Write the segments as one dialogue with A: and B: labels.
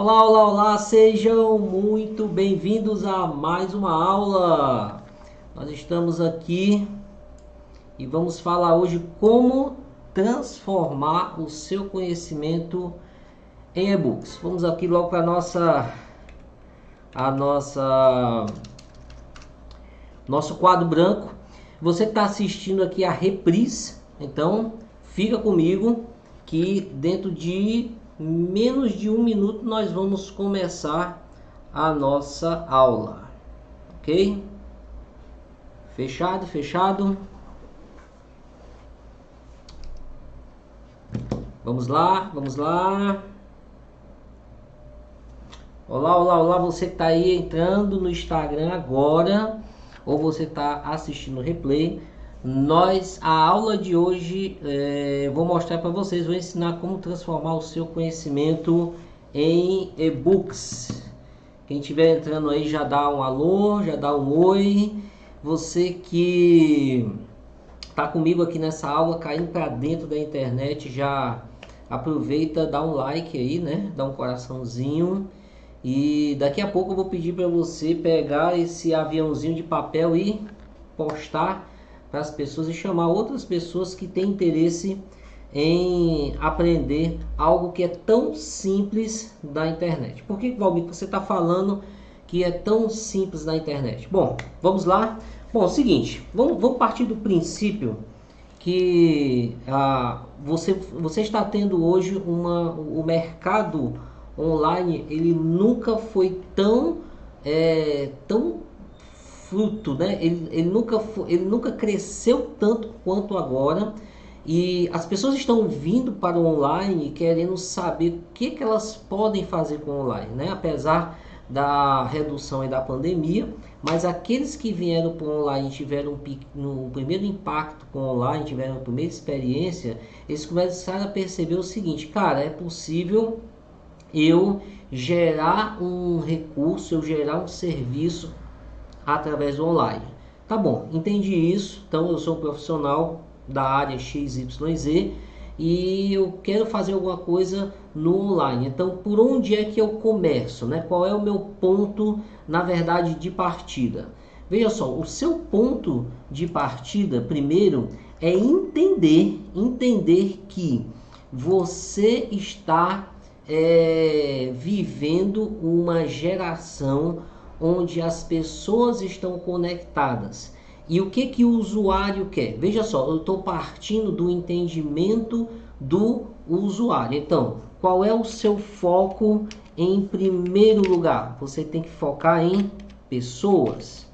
A: Olá, olá, olá, sejam muito bem-vindos a mais uma aula. Nós estamos aqui e vamos falar hoje como transformar o seu conhecimento em e-books. Vamos aqui logo para a nossa nosso quadro branco. Você está assistindo aqui a reprise, então fica comigo que dentro de menos de um minuto nós vamos começar a nossa aula, ok? Fechado, fechado. Vamos lá, vamos lá. Olá, olá, olá, você que está aí entrando no Instagram agora, ou você está assistindo o replay. A aula de hoje, vou mostrar para vocês, vou ensinar como transformar o seu conhecimento em e-books. Quem estiver entrando aí já dá um alô, já dá um oi. Você que está comigo aqui nessa aula, caindo para dentro da internet, já aproveita, dá um like aí, né? Dá um coraçãozinho. E daqui a pouco eu vou pedir para você pegar esse aviãozinho de papel e postar para as pessoas e chamar outras pessoas que têm interesse em aprender algo que é tão simples da internet. Por que, Valmir, você está falando que é tão simples na internet? Bom, vamos lá. Bom, é o seguinte, vamos partir do princípio que você está tendo hoje o mercado online, ele nunca foi tão fruto, né? Ele nunca cresceu tanto quanto agora. E as pessoas estão vindo para o online querendo saber o que elas podem fazer com o online, né? Apesar da redução e da pandemia, mas aqueles que vieram para o online tiveram no primeiro impacto com o online, tiveram a primeira experiência, eles começaram a perceber o seguinte: cara, é possível eu gerar um recurso, eu gerar um serviço através do online. Tá bom, entendi isso. Então eu sou um profissional da área XYZ e eu quero fazer alguma coisa no online. Então, por onde é que eu começo, né? Qual é o meu ponto, na verdade, de partida? Veja só, o seu ponto de partida, primeiro, é entender que você está vivendo uma geração onde as pessoas estão conectadas. E o que o usuário quer? Veja só, eu estou partindo do entendimento do usuário. Então, qual é o seu foco em primeiro lugar? Você tem que focar em pessoas.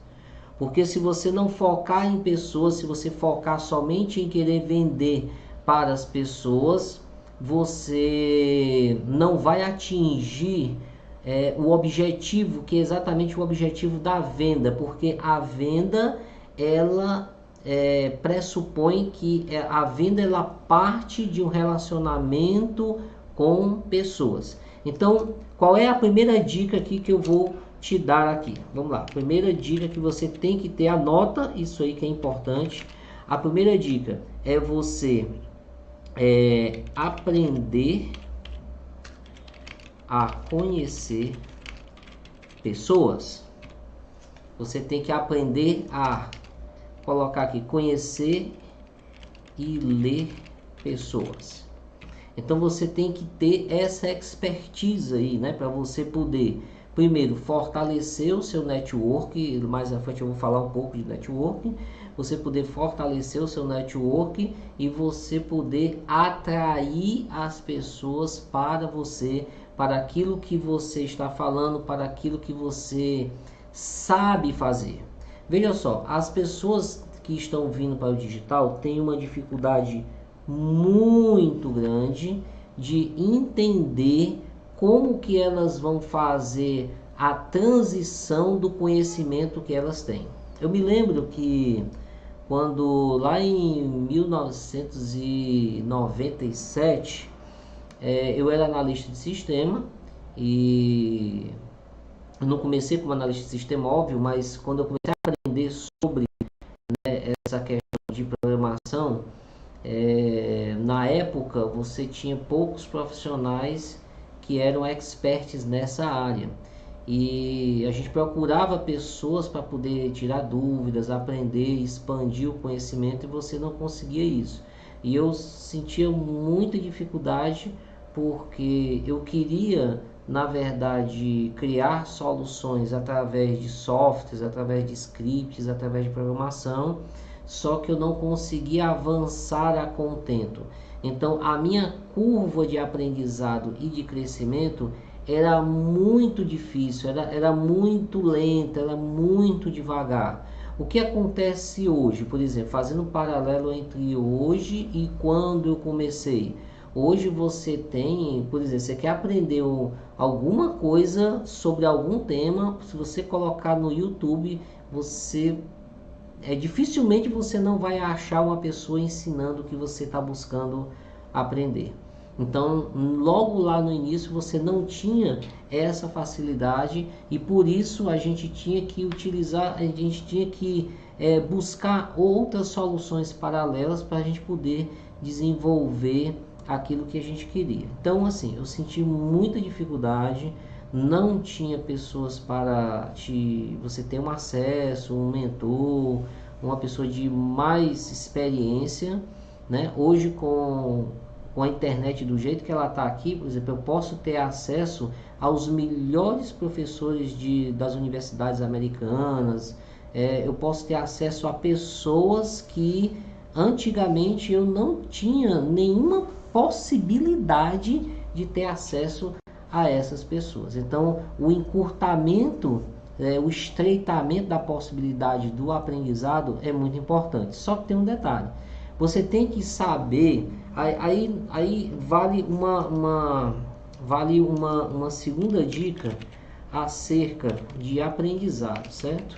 A: Porque se você não focar em pessoas, se você focar somente em querer vender para as pessoas, você não vai atingir o objetivo, que é exatamente o objetivo da venda, porque a venda ela pressupõe que a venda ela parte de um relacionamento com pessoas. Então, qual é a primeira dica aqui que eu vou te dar aqui? Vamos lá. Primeira dica que você tem que ter, anota isso aí que é importante. A primeira dica é você aprender a conhecer pessoas. Você tem que aprender a colocar aqui, conhecer e ler pessoas. Então você tem que ter essa expertise aí, né, para você poder primeiro fortalecer o seu network. Mais à frente eu vou falar um pouco de networking. Você poder fortalecer o seu network e você poder atrair as pessoas para você, para aquilo que você está falando, para aquilo que você sabe fazer. Veja só, as pessoas que estão vindo para o digital têm uma dificuldade muito grande de entender como que elas vão fazer a transição do conhecimento que elas têm. Eu me lembro que quando lá em 1997 eu era analista de sistema e eu não comecei como analista de sistema, óbvio, mas quando eu comecei a aprender sobre essa questão de programação, na época você tinha poucos profissionais que eram experts nessa área. E a gente procurava pessoas para poder tirar dúvidas, aprender, expandir o conhecimento, e você não conseguia isso. E eu sentia muita dificuldade porque eu queria, na verdade, criar soluções através de softwares, através de scripts, através de programação, só que eu não conseguia avançar a contento. Então a minha curva de aprendizado e de crescimento era muito difícil, era muito lenta, era muito devagar. O que acontece hoje, por exemplo, fazendo um paralelo entre hoje e quando eu comecei. Hoje você tem, por exemplo, você quer aprender alguma coisa sobre algum tema, se você colocar no YouTube, dificilmente você não vai achar uma pessoa ensinando o que você está buscando aprender. Então, logo lá no início você não tinha essa facilidade, e por isso a gente tinha que buscar outras soluções paralelas para a gente poder desenvolver aquilo que a gente queria. Então, assim, eu senti muita dificuldade, não tinha pessoas para você ter um acesso, um mentor, uma pessoa de mais experiência, né? Hoje com a internet do jeito que ela está aqui, por exemplo, eu posso ter acesso aos melhores professores das universidades americanas, eu posso ter acesso a pessoas que antigamente eu não tinha nenhuma possibilidade de ter acesso a essas pessoas. Então, o encurtamento, o estreitamento da possibilidade do aprendizado é muito importante. Só que tem um detalhe: você tem que saber, aí vale uma segunda dica acerca de aprendizado, certo?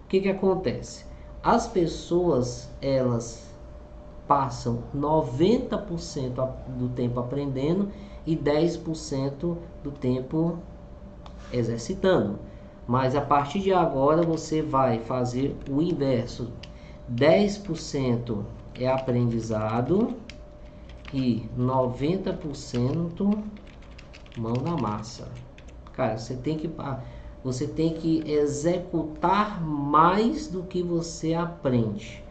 A: O que acontece? As pessoas, elas passam 90% do tempo aprendendo e 10% do tempo exercitando. Mas a partir de agora você vai fazer o inverso: 10% é aprendizado e 90% mão na massa. Cara, você tem que executar mais do que você aprende.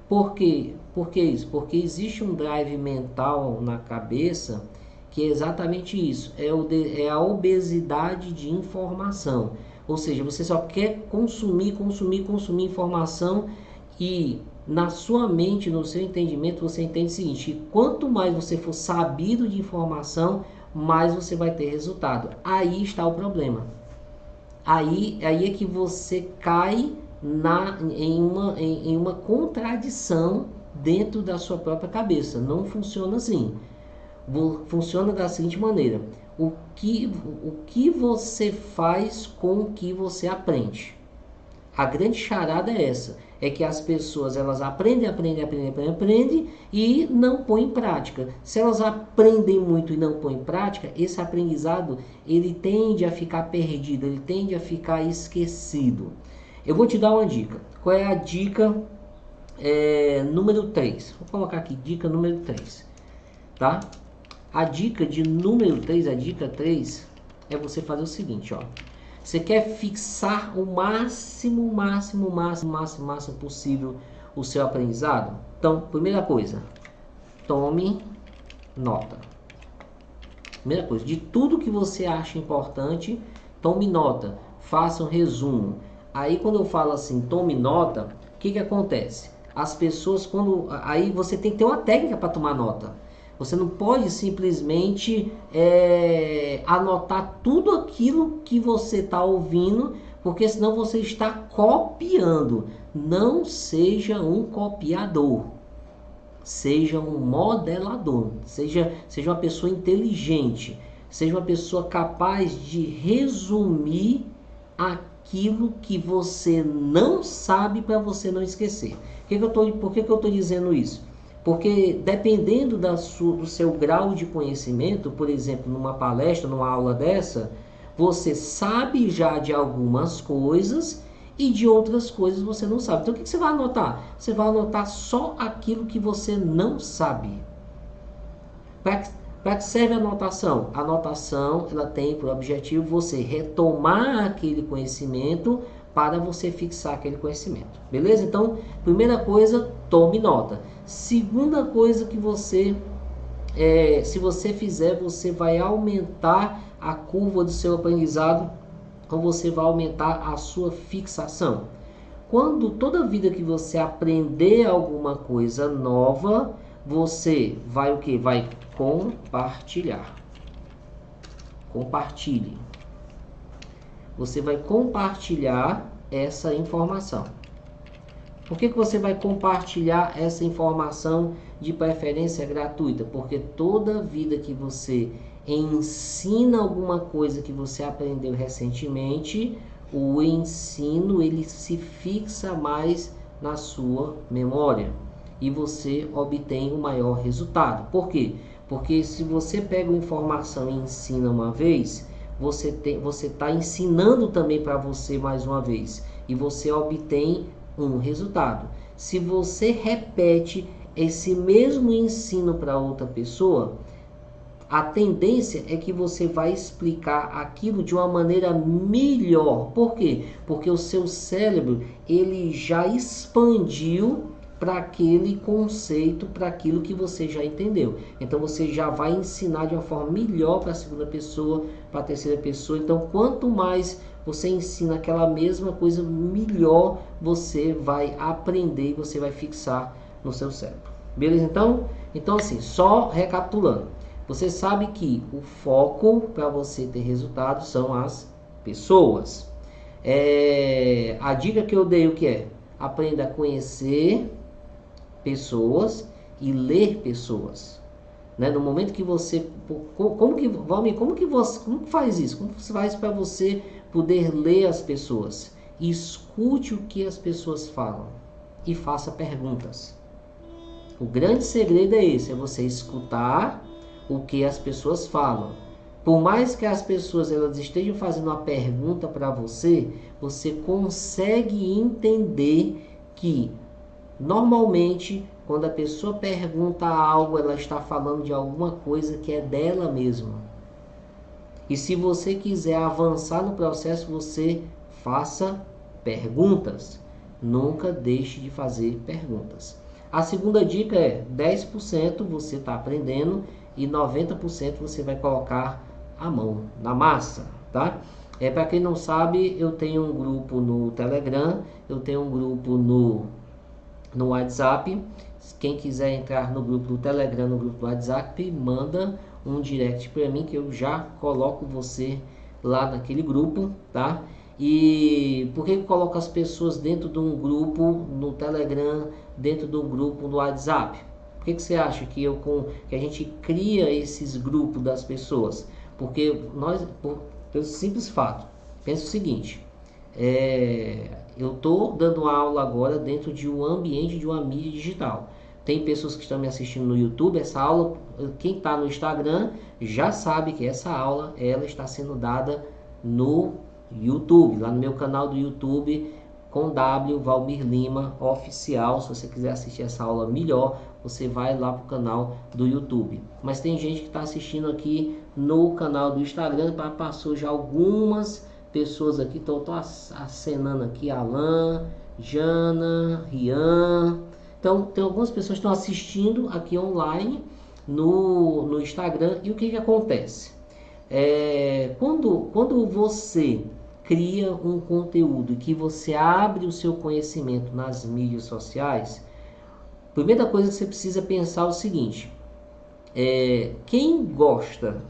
A: Por quê? Por que isso? Porque existe um drive mental na cabeça que é exatamente isso, é a obesidade de informação. Ou seja, você só quer consumir informação, e na sua mente, no seu entendimento, você entende o seguinte: quanto mais você for sabido de informação, mais você vai ter resultado. Aí está o problema. Aí é que você cai em uma contradição dentro da sua própria cabeça. Não funciona assim. Funciona da seguinte maneira: o que você faz com o que você aprende? A grande charada é essa: é que as pessoas, elas aprendem e não põem em prática. Se elas aprendem muito e não põem em prática, esse aprendizado ele tende a ficar perdido, ele tende a ficar esquecido. Eu vou te dar uma dica. Qual é a dica número 3? Vou colocar aqui, dica número 3, tá? A dica de número 3, a dica 3 é você fazer o seguinte, ó. Você quer fixar o máximo possível o seu aprendizado? Então, primeira coisa, tome nota. Primeira coisa, de tudo que você acha importante, tome nota, faça um resumo. Aí quando eu falo assim, tome nota, o que acontece? As pessoas, aí você tem que ter uma técnica para tomar nota. Você não pode simplesmente anotar tudo aquilo que você está ouvindo, porque senão você está copiando. Não seja um copiador. Seja um modelador. Seja uma pessoa inteligente. Seja uma pessoa capaz de resumir aquilo que você não sabe, para você não esquecer. Por que eu estou dizendo isso? Porque dependendo do seu grau de conhecimento, por exemplo, numa palestra, numa aula dessa, você sabe já de algumas coisas e de outras coisas você não sabe. Então o que você vai anotar? Você vai anotar só aquilo que você não sabe. Para que serve a anotação? A anotação, ela tem por objetivo você retomar aquele conhecimento para você fixar aquele conhecimento. Beleza? Então, primeira coisa, tome nota. Segunda coisa que você, se você fizer, você vai aumentar a curva do seu aprendizado, ou você vai aumentar a sua fixação. Quando toda vida que você aprender alguma coisa nova, você vai o que? Vai compartilhar. Compartilhe. Você vai compartilhar essa informação. Por que você vai compartilhar essa informação, de preferência gratuita? Porque toda vida que você ensina alguma coisa que você aprendeu recentemente, o ensino ele se fixa mais na sua memória e você obtém o maior resultado. Por quê? Porque se você pega uma informação e ensina uma vez, você está ensinando também para você mais uma vez e você obtém um resultado. Se você repete esse mesmo ensino para outra pessoa, a tendência é que você vai explicar aquilo de uma maneira melhor. Por quê? Porque o seu cérebro ele já expandiu para aquele conceito, para aquilo que você já entendeu. Então você já vai ensinar de uma forma melhor para a segunda pessoa, para a terceira pessoa. Então quanto mais você ensina aquela mesma coisa, melhor você vai aprender, você vai fixar no seu cérebro. Beleza? Então assim, só recapitulando. Você sabe que o foco para você ter resultados são as pessoas. A dica que eu dei o que é? Aprenda a conhecer pessoas e ler pessoas. Né? No momento que você... Como que faz isso? Como você faz para você poder ler as pessoas? Escute o que as pessoas falam e faça perguntas. O grande segredo é esse, é você escutar o que as pessoas falam. Por mais que as pessoas elas estejam fazendo uma pergunta para você, você consegue entender que normalmente quando a pessoa pergunta algo, ela está falando de alguma coisa que é dela mesma. E se você quiser avançar no processo, você faça perguntas. Nunca deixe de fazer perguntas. A segunda dica é 10% você está aprendendo e 90% você vai colocar a mão na massa, tá? Para quem não sabe, eu tenho um grupo no Telegram, eu tenho um grupo no WhatsApp. Quem quiser entrar no grupo do Telegram, no grupo do WhatsApp, manda um direct para mim que eu já coloco você lá naquele grupo, tá? E por que eu coloco as pessoas dentro de um grupo no Telegram, dentro de um grupo no WhatsApp? Por que você acha que a gente cria esses grupos das pessoas? Porque pelo simples fato, pensa o seguinte, eu estou dando aula agora dentro de um ambiente de uma mídia digital. Tem pessoas que estão me assistindo no YouTube. Essa aula, quem está no Instagram já sabe que essa aula ela está sendo dada no YouTube, lá no meu canal do YouTube com Valmir Lima Oficial. Se você quiser assistir essa aula melhor, você vai lá para o canal do YouTube. Mas tem gente que está assistindo aqui no canal do Instagram. Passou já algumas pessoas aqui, estou acenando aqui, Alan, Jana, Rian. Então tem algumas pessoas que estão assistindo aqui online no Instagram. E o que acontece? Quando você cria um conteúdo que você abre o seu conhecimento nas mídias sociais, a primeira coisa que você precisa pensar é o seguinte: quem gosta,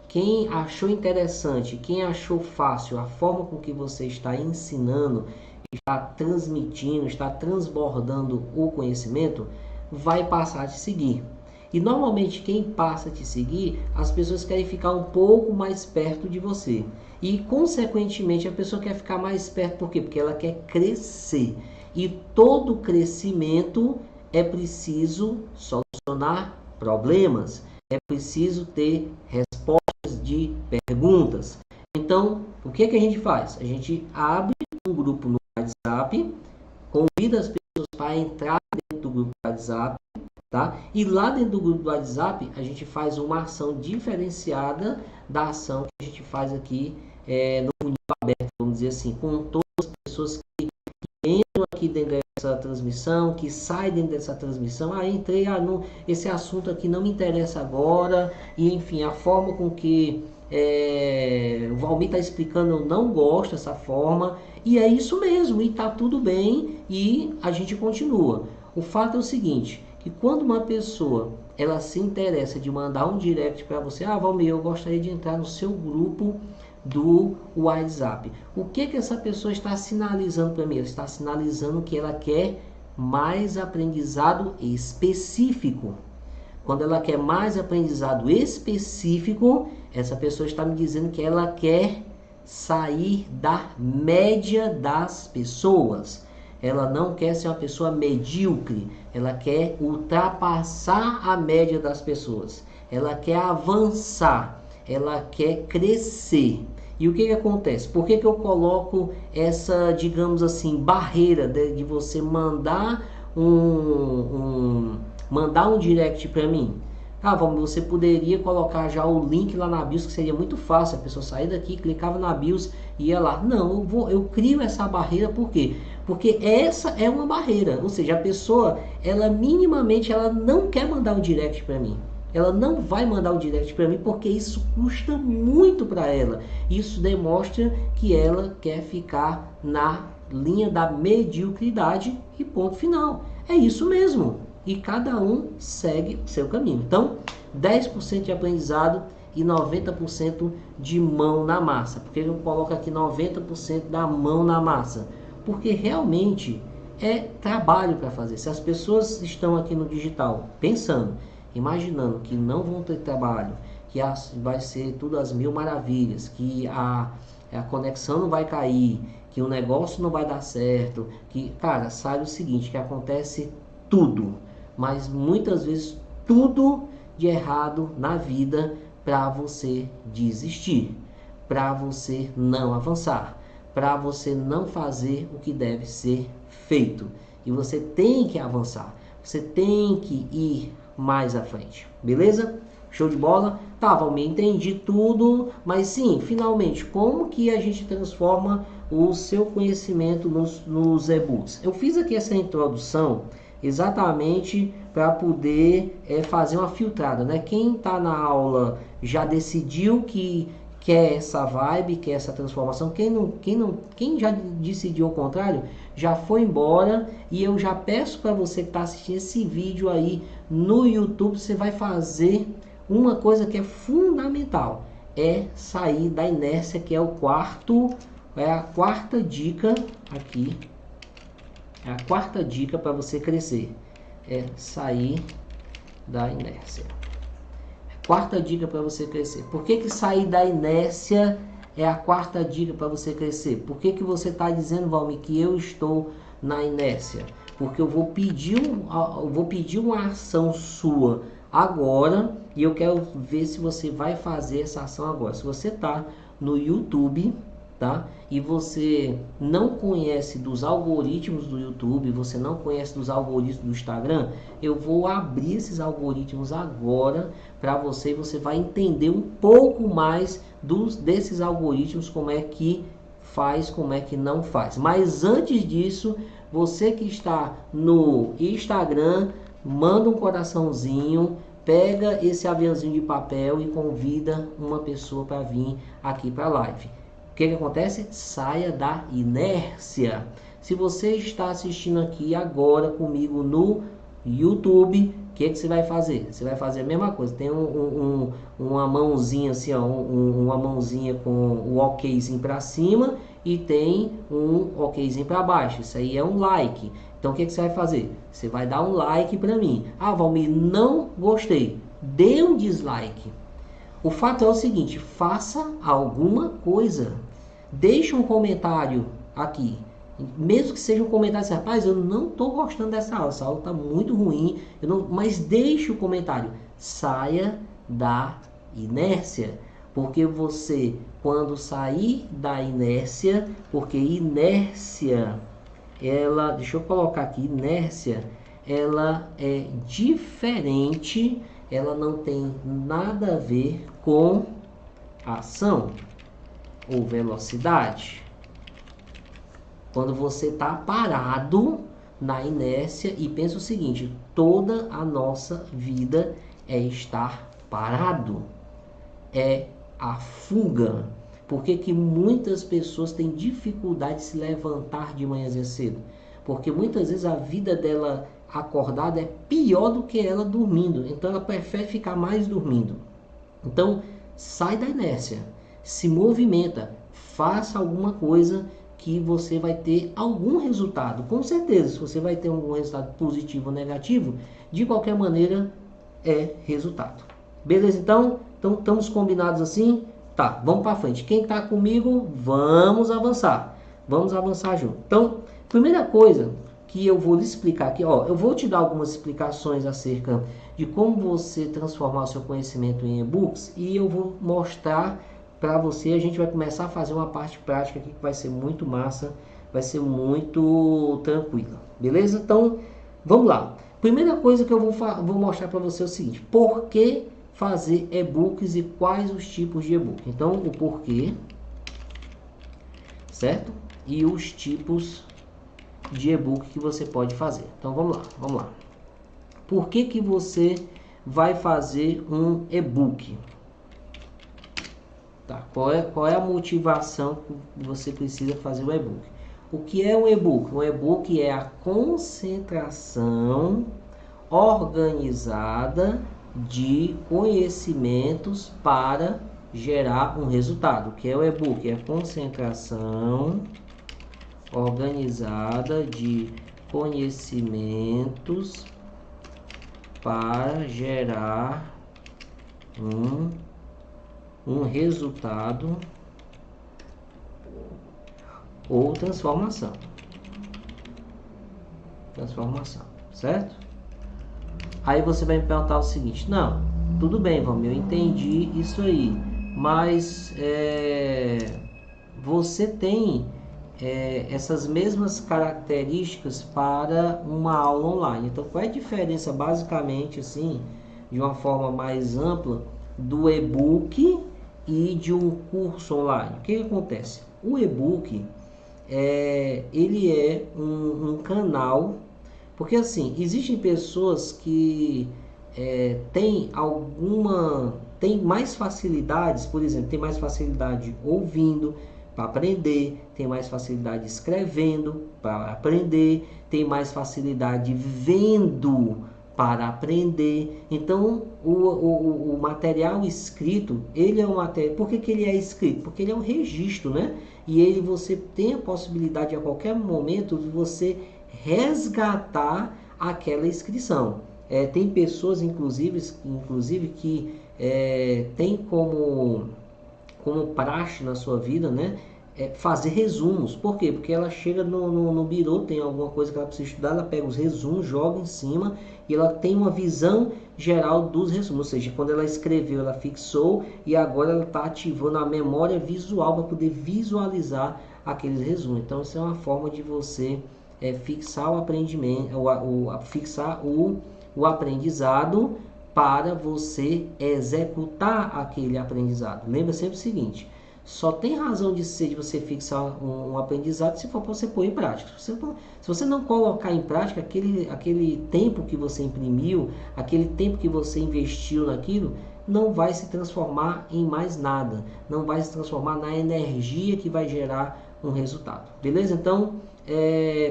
A: quem achou interessante, quem achou fácil a forma com que você está ensinando, está transmitindo, está transbordando o conhecimento, vai passar a te seguir. E normalmente quem passa a te seguir, as pessoas querem ficar um pouco mais perto de você. E consequentemente a pessoa quer ficar mais perto, por quê? Porque ela quer crescer. E todo crescimento é preciso solucionar problemas. É preciso ter respostas de perguntas. Então, o que a gente faz? A gente abre um grupo no WhatsApp, convida as pessoas para entrar dentro do grupo do WhatsApp, tá? E lá dentro do grupo do WhatsApp, a gente faz uma ação diferenciada da ação que a gente faz aqui no funil aberto, vamos dizer assim, com todas as pessoas que entram aqui dentro dessa transmissão, que saem dentro dessa transmissão. Entrei, esse assunto aqui não me interessa agora, e enfim, a forma com que o Valmir está explicando, eu não gosto dessa forma, e é isso mesmo, e tá tudo bem, e a gente continua. O fato é o seguinte, que quando uma pessoa ela se interessa de mandar um direct para você, Valmir, eu gostaria de entrar no seu grupo do WhatsApp. O que essa pessoa está sinalizando para mim? Ela está sinalizando que ela quer mais aprendizado específico. Quando ela quer mais aprendizado específico, essa pessoa está me dizendo que ela quer sair da média das pessoas. Ela não quer ser uma pessoa medíocre, ela quer ultrapassar a média das pessoas. Ela quer avançar, ela quer crescer. E o que acontece? Por que eu coloco essa, digamos assim, barreira de você mandar mandar um direct para mim? Você poderia colocar já o link lá na BIOS, que seria muito fácil, a pessoa sair daqui, clicava na BIOS e ia lá. Não, eu crio essa barreira, por quê? Porque essa é uma barreira, ou seja, a pessoa, ela minimamente, ela não quer mandar um direct para mim. Ela não vai mandar um direct para mim porque isso custa muito para ela. Isso demonstra que ela quer ficar na linha da mediocridade e ponto final. É isso mesmo. E cada um segue o seu caminho. Então, 10% de aprendizado e 90% de mão na massa. Por que eu coloco aqui 90% da mão na massa? Porque realmente é trabalho para fazer. Se as pessoas estão aqui no digital pensando, imaginando que não vão ter trabalho, que vai ser tudo às mil maravilhas, que a conexão não vai cair, que o negócio não vai dar certo, que, cara, sabe o seguinte, que acontece tudo, mas muitas vezes tudo de errado na vida para você desistir, para você não avançar, para você não fazer o que deve ser feito. E você tem que avançar, você tem que ir mais à frente, beleza? Show de bola? Tá, Valmir, entendi tudo, mas sim, finalmente, como que a gente transforma o seu conhecimento nos e-books? Eu fiz aqui essa introdução exatamente para poder fazer uma filtrada, né? Quem está na aula já decidiu que quer essa vibe, quer essa transformação. Quem já decidiu o contrário, já foi embora. E eu já peço para você que está assistindo esse vídeo aí no YouTube, você vai fazer uma coisa que é fundamental, é sair da inércia, que é a quarta dica aqui. É a quarta dica para você crescer, é sair da inércia. Quarta dica para você crescer. Por que sair da inércia é a quarta dica para você crescer? Por que você está dizendo, Valmir, que eu estou na inércia? Porque eu vou pedir uma ação sua agora e eu quero ver se você vai fazer essa ação agora. Se você está no YouTube, tá? E você não conhece dos algoritmos do YouTube, você não conhece dos algoritmos do Instagram, eu vou abrir esses algoritmos agora para você e você vai entender um pouco mais desses algoritmos, como é que faz, como é que não faz. Mas antes disso, você que está no Instagram, manda um coraçãozinho, pega esse aviãozinho de papel e convida uma pessoa para vir aqui para a live. O que acontece? Saia da inércia. Se você está assistindo aqui agora comigo no YouTube, o que você vai fazer? Você vai fazer a mesma coisa. Tem uma mãozinha assim, ó, uma mãozinha com o okzinho para cima e tem um okzinho para baixo. Isso aí é um like. Então o que você vai fazer? Você vai dar um like para mim. Valmir, não gostei. Dê um dislike. O fato é o seguinte, faça alguma coisa. Deixe um comentário aqui. Mesmo que seja um comentário assim, rapaz, eu não estou gostando dessa aula. Essa aula está muito ruim. Mas deixe o comentário. Saia da inércia. Porque você, quando sair da inércia, porque inércia, deixa eu colocar aqui, inércia ela é diferente, ela não tem nada a ver com ação ou velocidade. Quando você está parado na inércia e pensa o seguinte, toda a nossa vida é estar parado, é a fuga. Por que muitas pessoas têm dificuldade de se levantar de manhãzinha cedo? Porque muitas vezes a vida dela acordada é pior do que ela dormindo. Então ela prefere ficar mais dormindo. Então sai da inércia, se movimenta, faça alguma coisa que você vai ter algum resultado. Com certeza, se você vai ter algum resultado positivo ou negativo, de qualquer maneira é resultado. Beleza? Então estamos combinados assim? Tá, vamos para frente. Quem está comigo, vamos avançar. Vamos avançar junto. Então, primeira coisa que eu vou lhe explicar aqui, ó, eu vou te dar algumas explicações acerca de como você transformar o seu conhecimento em e-books e eu vou mostrar para você. A gente vai começar a fazer uma parte prática aqui que vai ser muito massa, vai ser muito tranquila. Beleza? Então, vamos lá. Primeira coisa que eu vou mostrar para você é o seguinte: por que fazer e-books e quais os tipos de e-book. Então, o porquê, certo? E os tipos de e-book que você pode fazer. Então, vamos lá. Por que você vai fazer um e-book? Tá, qual é a motivação que você precisa fazer o e-book? O que é um e-book? Um e-book é a concentração organizada de conhecimentos para gerar um resultado. O que é o e-book? É a concentração organizada de conhecimentos para gerar um resultado ou transformação. Certo? Aí você vai me perguntar o seguinte: não, tudo bem, Valmir, eu entendi isso aí, mas você tem essas mesmas características para uma aula online. Então, qual é a diferença, basicamente, assim, de uma forma mais ampla, do e-book e de um curso online? O que acontece? O e-book, ele é um canal. Porque assim, existem pessoas que têm mais facilidades, por exemplo, tem mais facilidade ouvindo para aprender, tem mais facilidade escrevendo para aprender, tem mais facilidade vendo para aprender. Então, o material escrito, ele é um material. Por que ele é escrito? Porque ele é um registro, né? E você tem a possibilidade a qualquer momento de você resgatar aquela inscrição. Tem pessoas, inclusive que tem como praxe na sua vida, né, fazer resumos. Por quê? Porque ela chega no birô, tem alguma coisa que ela precisa estudar, ela pega os resumos, joga em cima e ela tem uma visão geral dos resumos. Ou seja, quando ela escreveu, ela fixou e agora ela está ativando a memória visual para poder visualizar aqueles resumos. Então, isso é uma forma de você fixar o aprendimento, fixar o aprendizado para você executar aquele aprendizado. Lembra sempre o seguinte: só tem razão de ser de você fixar um aprendizado se for para você pôr em prática. Se você não colocar em prática aquele tempo que você imprimiu, aquele tempo que você investiu naquilo, não vai se transformar em mais nada. Não vai se transformar na energia que vai gerar um resultado. Beleza? Então,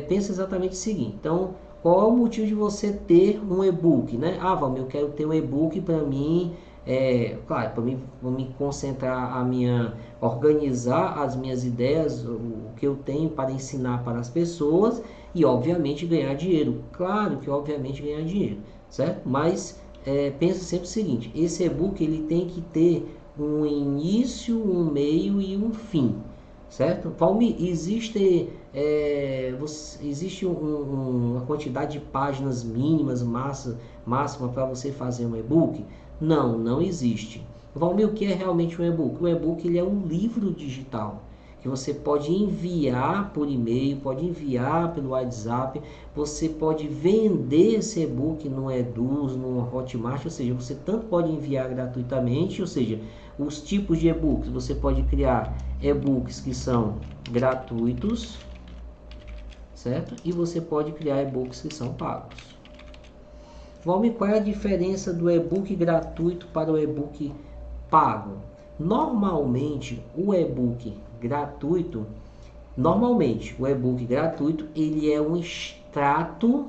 A: pensa exatamente o seguinte. Então, qual é o motivo de você ter um e-book, né? Ah, Valmir, eu quero ter um e-book para mim, claro, para mim concentrar organizar as minhas ideias, o que eu tenho para ensinar para as pessoas e, obviamente, ganhar dinheiro. Claro que, obviamente, ganhar dinheiro, certo? Mas pensa sempre o seguinte: esse e-book ele tem que ter um início, um meio e um fim, certo? Valmir, existe uma quantidade de páginas mínimas, máxima para você fazer um e-book? Não existe. Valmir, o que é realmente um e-book? O e-book ele é um livro digital que você pode enviar por e-mail, pode enviar pelo WhatsApp, você pode vender esse e-book no Eduz, no Hotmart, ou seja, você tanto pode enviar gratuitamente, ou seja, os tipos de e-books, você pode criar e-books que são gratuitos, certo? E você pode criar e-books que são pagos. Valmir, qual é a diferença do e-book gratuito para o e-book pago? Normalmente, o e-book gratuito, ele é um extrato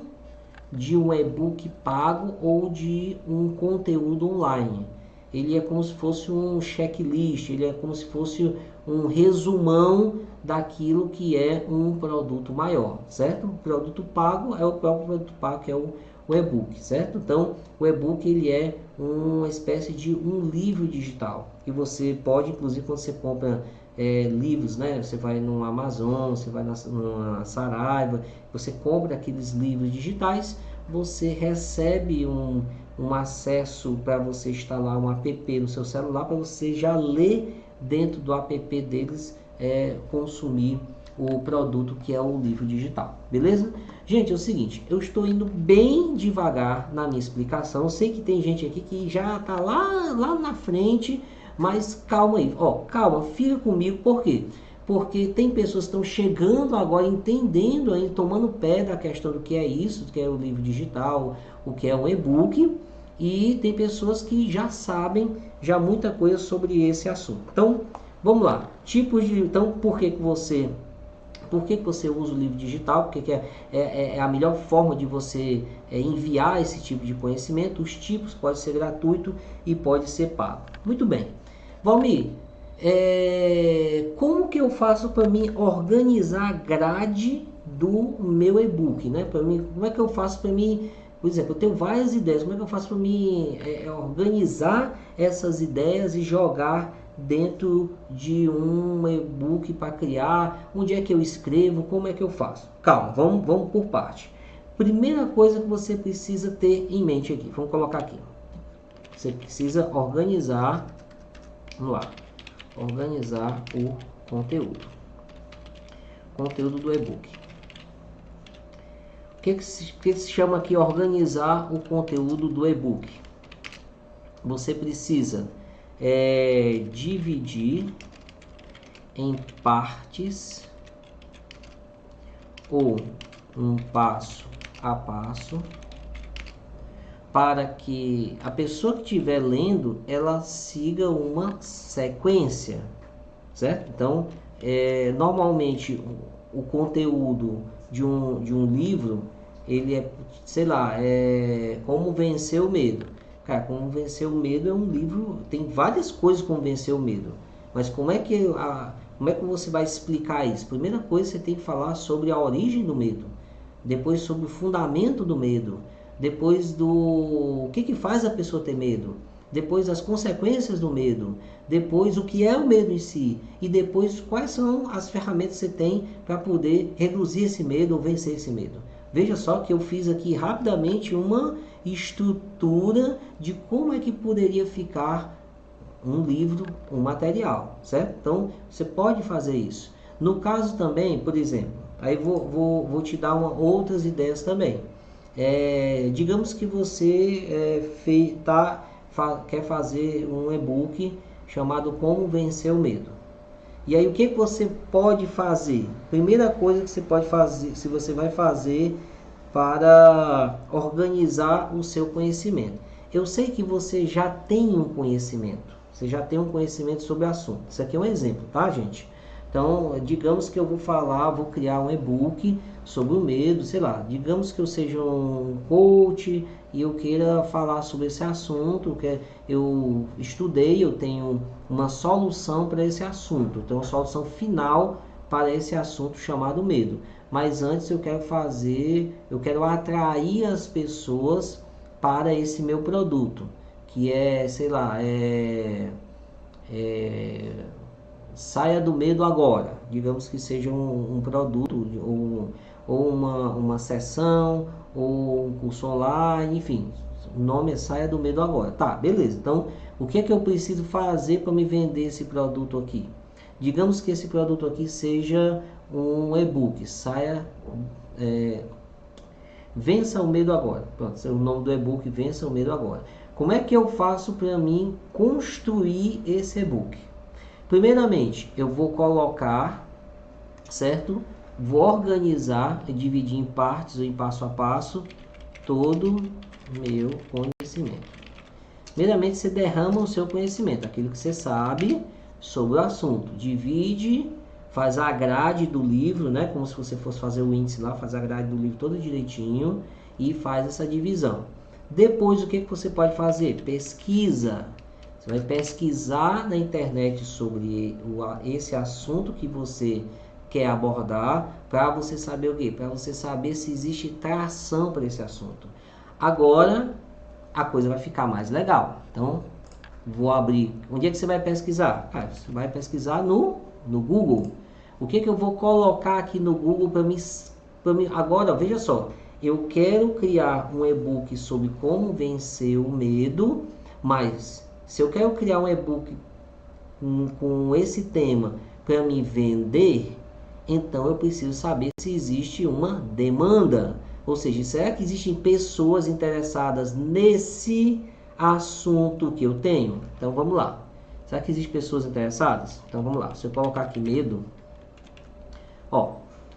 A: de um e-book pago ou de um conteúdo online. Ele é como se fosse um checklist, ele é como se fosse um resumão daquilo que é um produto maior, certo? O produto pago é o próprio produto pago, que é o e-book, certo? Então, o e-book ele é uma espécie de um livro digital, que você pode, inclusive, quando você compra livros, né? Você vai no Amazon, você vai na Saraiva, você compra aqueles livros digitais, você recebe um acesso para você instalar um app no seu celular, para você já ler dentro do app deles, consumir o produto que é o livro digital, beleza? Gente, é o seguinte, eu estou indo bem devagar na minha explicação, eu sei que tem gente aqui que já está lá na frente, mas calma aí, calma, fica comigo, por quê? Porque tem pessoas que estão chegando agora, entendendo, aí, tomando pé da questão do que é isso, do que é o livro digital, o que é um e-book, e tem pessoas que já sabem já muita coisa sobre esse assunto. Então, vamos lá. Então, por que você usa o livro digital? Porque é a melhor forma de você enviar esse tipo de conhecimento. Os tipos pode ser gratuito e pode ser pago. Muito bem. Valmir, como que eu faço para me organizar a grade do meu e-book, né? Como é que eu faço para mim, por exemplo, eu tenho várias ideias, como é que eu faço para mim organizar essas ideias e jogar dentro de um e-book para criar? Onde é que eu escrevo? Como é que eu faço? Calma, vamos por parte. Primeira coisa que você precisa ter em mente aqui, vamos colocar aqui. Você precisa organizar, vamos lá, organizar o conteúdo do e-book. O que se chama aqui organizar o conteúdo do e-book? Você precisa dividir em partes ou um passo a passo, para que a pessoa que estiver lendo, ela siga uma sequência, certo? Então, normalmente o conteúdo de um livro, ele sei lá, Como Vencer o Medo. Cara, Como Vencer o Medo é um livro, tem várias coisas como vencer o medo, mas como é que você vai explicar isso? Primeira coisa, você tem que falar sobre a origem do medo, depois sobre o fundamento do medo, depois o que faz a pessoa ter medo, depois as consequências do medo, depois o que é o medo em si, e depois quais são as ferramentas que você tem para poder reduzir esse medo ou vencer esse medo. Veja só que eu fiz aqui rapidamente uma estrutura de como é que poderia ficar um livro, um material, certo? Então, você pode fazer isso. No caso também, por exemplo, aí vou te dar outras ideias também. Digamos que você quer fazer um e-book chamado Como Vencer o Medo. E aí o que você pode fazer? Primeira coisa que você pode fazer, se você vai fazer para organizar o seu conhecimento. Eu sei que você já tem um conhecimento. Você já tem um conhecimento sobre o assunto. Isso aqui é um exemplo, tá, gente? Então, digamos que eu vou criar um e-book sobre o medo, sei lá. Digamos que eu seja um coach e eu queira falar sobre esse assunto, que eu estudei, eu tenho uma solução para esse assunto. Então, uma solução final para esse assunto chamado medo. Mas antes eu quero atrair as pessoas para esse meu produto, que sei lá, Saia do Medo Agora. Digamos que seja um produto, ou uma sessão, ou um curso online, enfim. O nome é Saia do Medo Agora. Tá, beleza. Então, o que é que eu preciso fazer para me vender esse produto aqui? Digamos que esse produto aqui seja um e-book, Vença o Medo Agora. Pronto, o nome do e-book, Vença o Medo Agora. Como é que eu faço para mim construir esse e-book? Primeiramente, eu vou colocar, certo? Vou organizar e dividir em partes ou em passo a passo todo meu conhecimento. Primeiramente, você derrama o seu conhecimento, aquilo que você sabe sobre o assunto. Divide, faz a grade do livro, né? Como se você fosse fazer o índice lá, faz a grade do livro todo direitinho e faz essa divisão. Depois, o que você pode fazer? Pesquisa. Você vai pesquisar na internet sobre esse assunto que você quer abordar, para você saber o quê? Para você saber se existe tração para esse assunto. Agora, a coisa vai ficar mais legal. Então, vou abrir. Onde é que você vai pesquisar? Você vai pesquisar no Google. O que eu vou colocar aqui no Google para mim? Agora, veja só. Eu quero criar um e-book sobre como vencer o medo, mas se eu quero criar um e-book com esse tema para me vender, então eu preciso saber se existe uma demanda. Ou seja, será que existem pessoas interessadas nesse assunto que eu tenho? Então vamos lá. Será que existem pessoas interessadas? Então vamos lá. Se eu colocar aqui medo,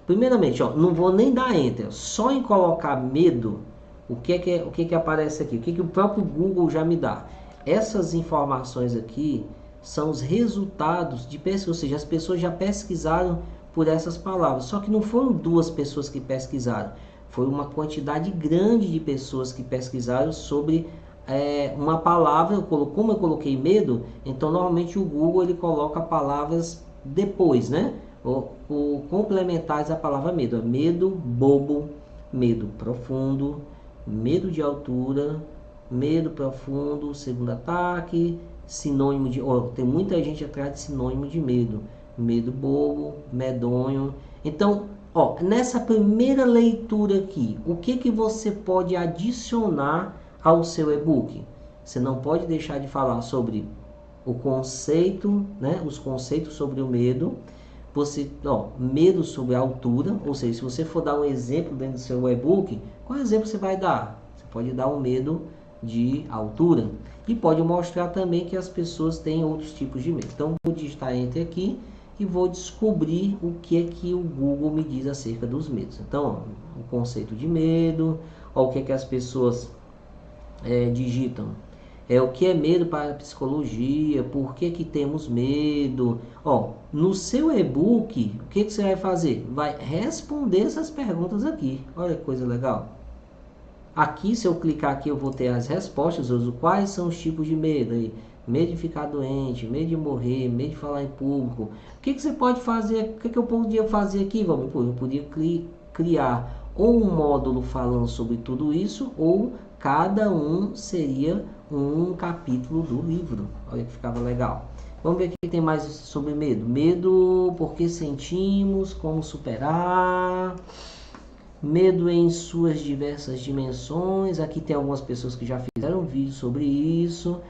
A: primeiramente, não vou nem dar enter. Só em colocar medo, o que aparece aqui? O que o próprio Google já me dá? Essas informações aqui são os resultados de pesquisa, ou seja, as pessoas já pesquisaram por essas palavras. Só que não foram 2 pessoas que pesquisaram. Foi uma quantidade grande de pessoas que pesquisaram sobre uma palavra. Como eu coloquei medo, então normalmente o Google ele coloca palavras depois, né? Ou complementares à palavra medo. Medo bobo, medo profundo, medo de altura, medo profundo, segundo ataque, sinônimo de... tem muita gente atrás de sinônimo de medo. Medo bobo, medonho. Então, nessa primeira leitura aqui, o que você pode adicionar ao seu e-book? Você não pode deixar de falar sobre o conceito, né? Os conceitos sobre o medo. Medo sobre a altura, ou seja, se você for dar um exemplo dentro do seu e-book, qual exemplo você vai dar? Você pode dar um medo de altura e pode mostrar também que as pessoas têm outros tipos de medo. Então, vou digitar Enter aqui e vou descobrir o que é que o Google me diz acerca dos medos. Então, o conceito de medo, o que é que as pessoas digitam. O que é medo para a psicologia, por que temos medo. No seu e-book, o que você vai fazer? Vai responder essas perguntas aqui. Olha que coisa legal. Aqui, se eu clicar aqui, eu vou ter as respostas. Quais são os tipos de medo aí? Medo de ficar doente, medo de morrer, medo de falar em público. O que você pode fazer? O que eu podia fazer aqui? Eu podia criar ou um módulo falando sobre tudo isso, ou cada um seria um capítulo do livro. Olha que ficava legal. Vamos ver o que tem mais sobre medo. Medo, por que sentimos, como superar. Medo em suas diversas dimensões. Aqui tem algumas pessoas que já fizeram vídeo sobre isso.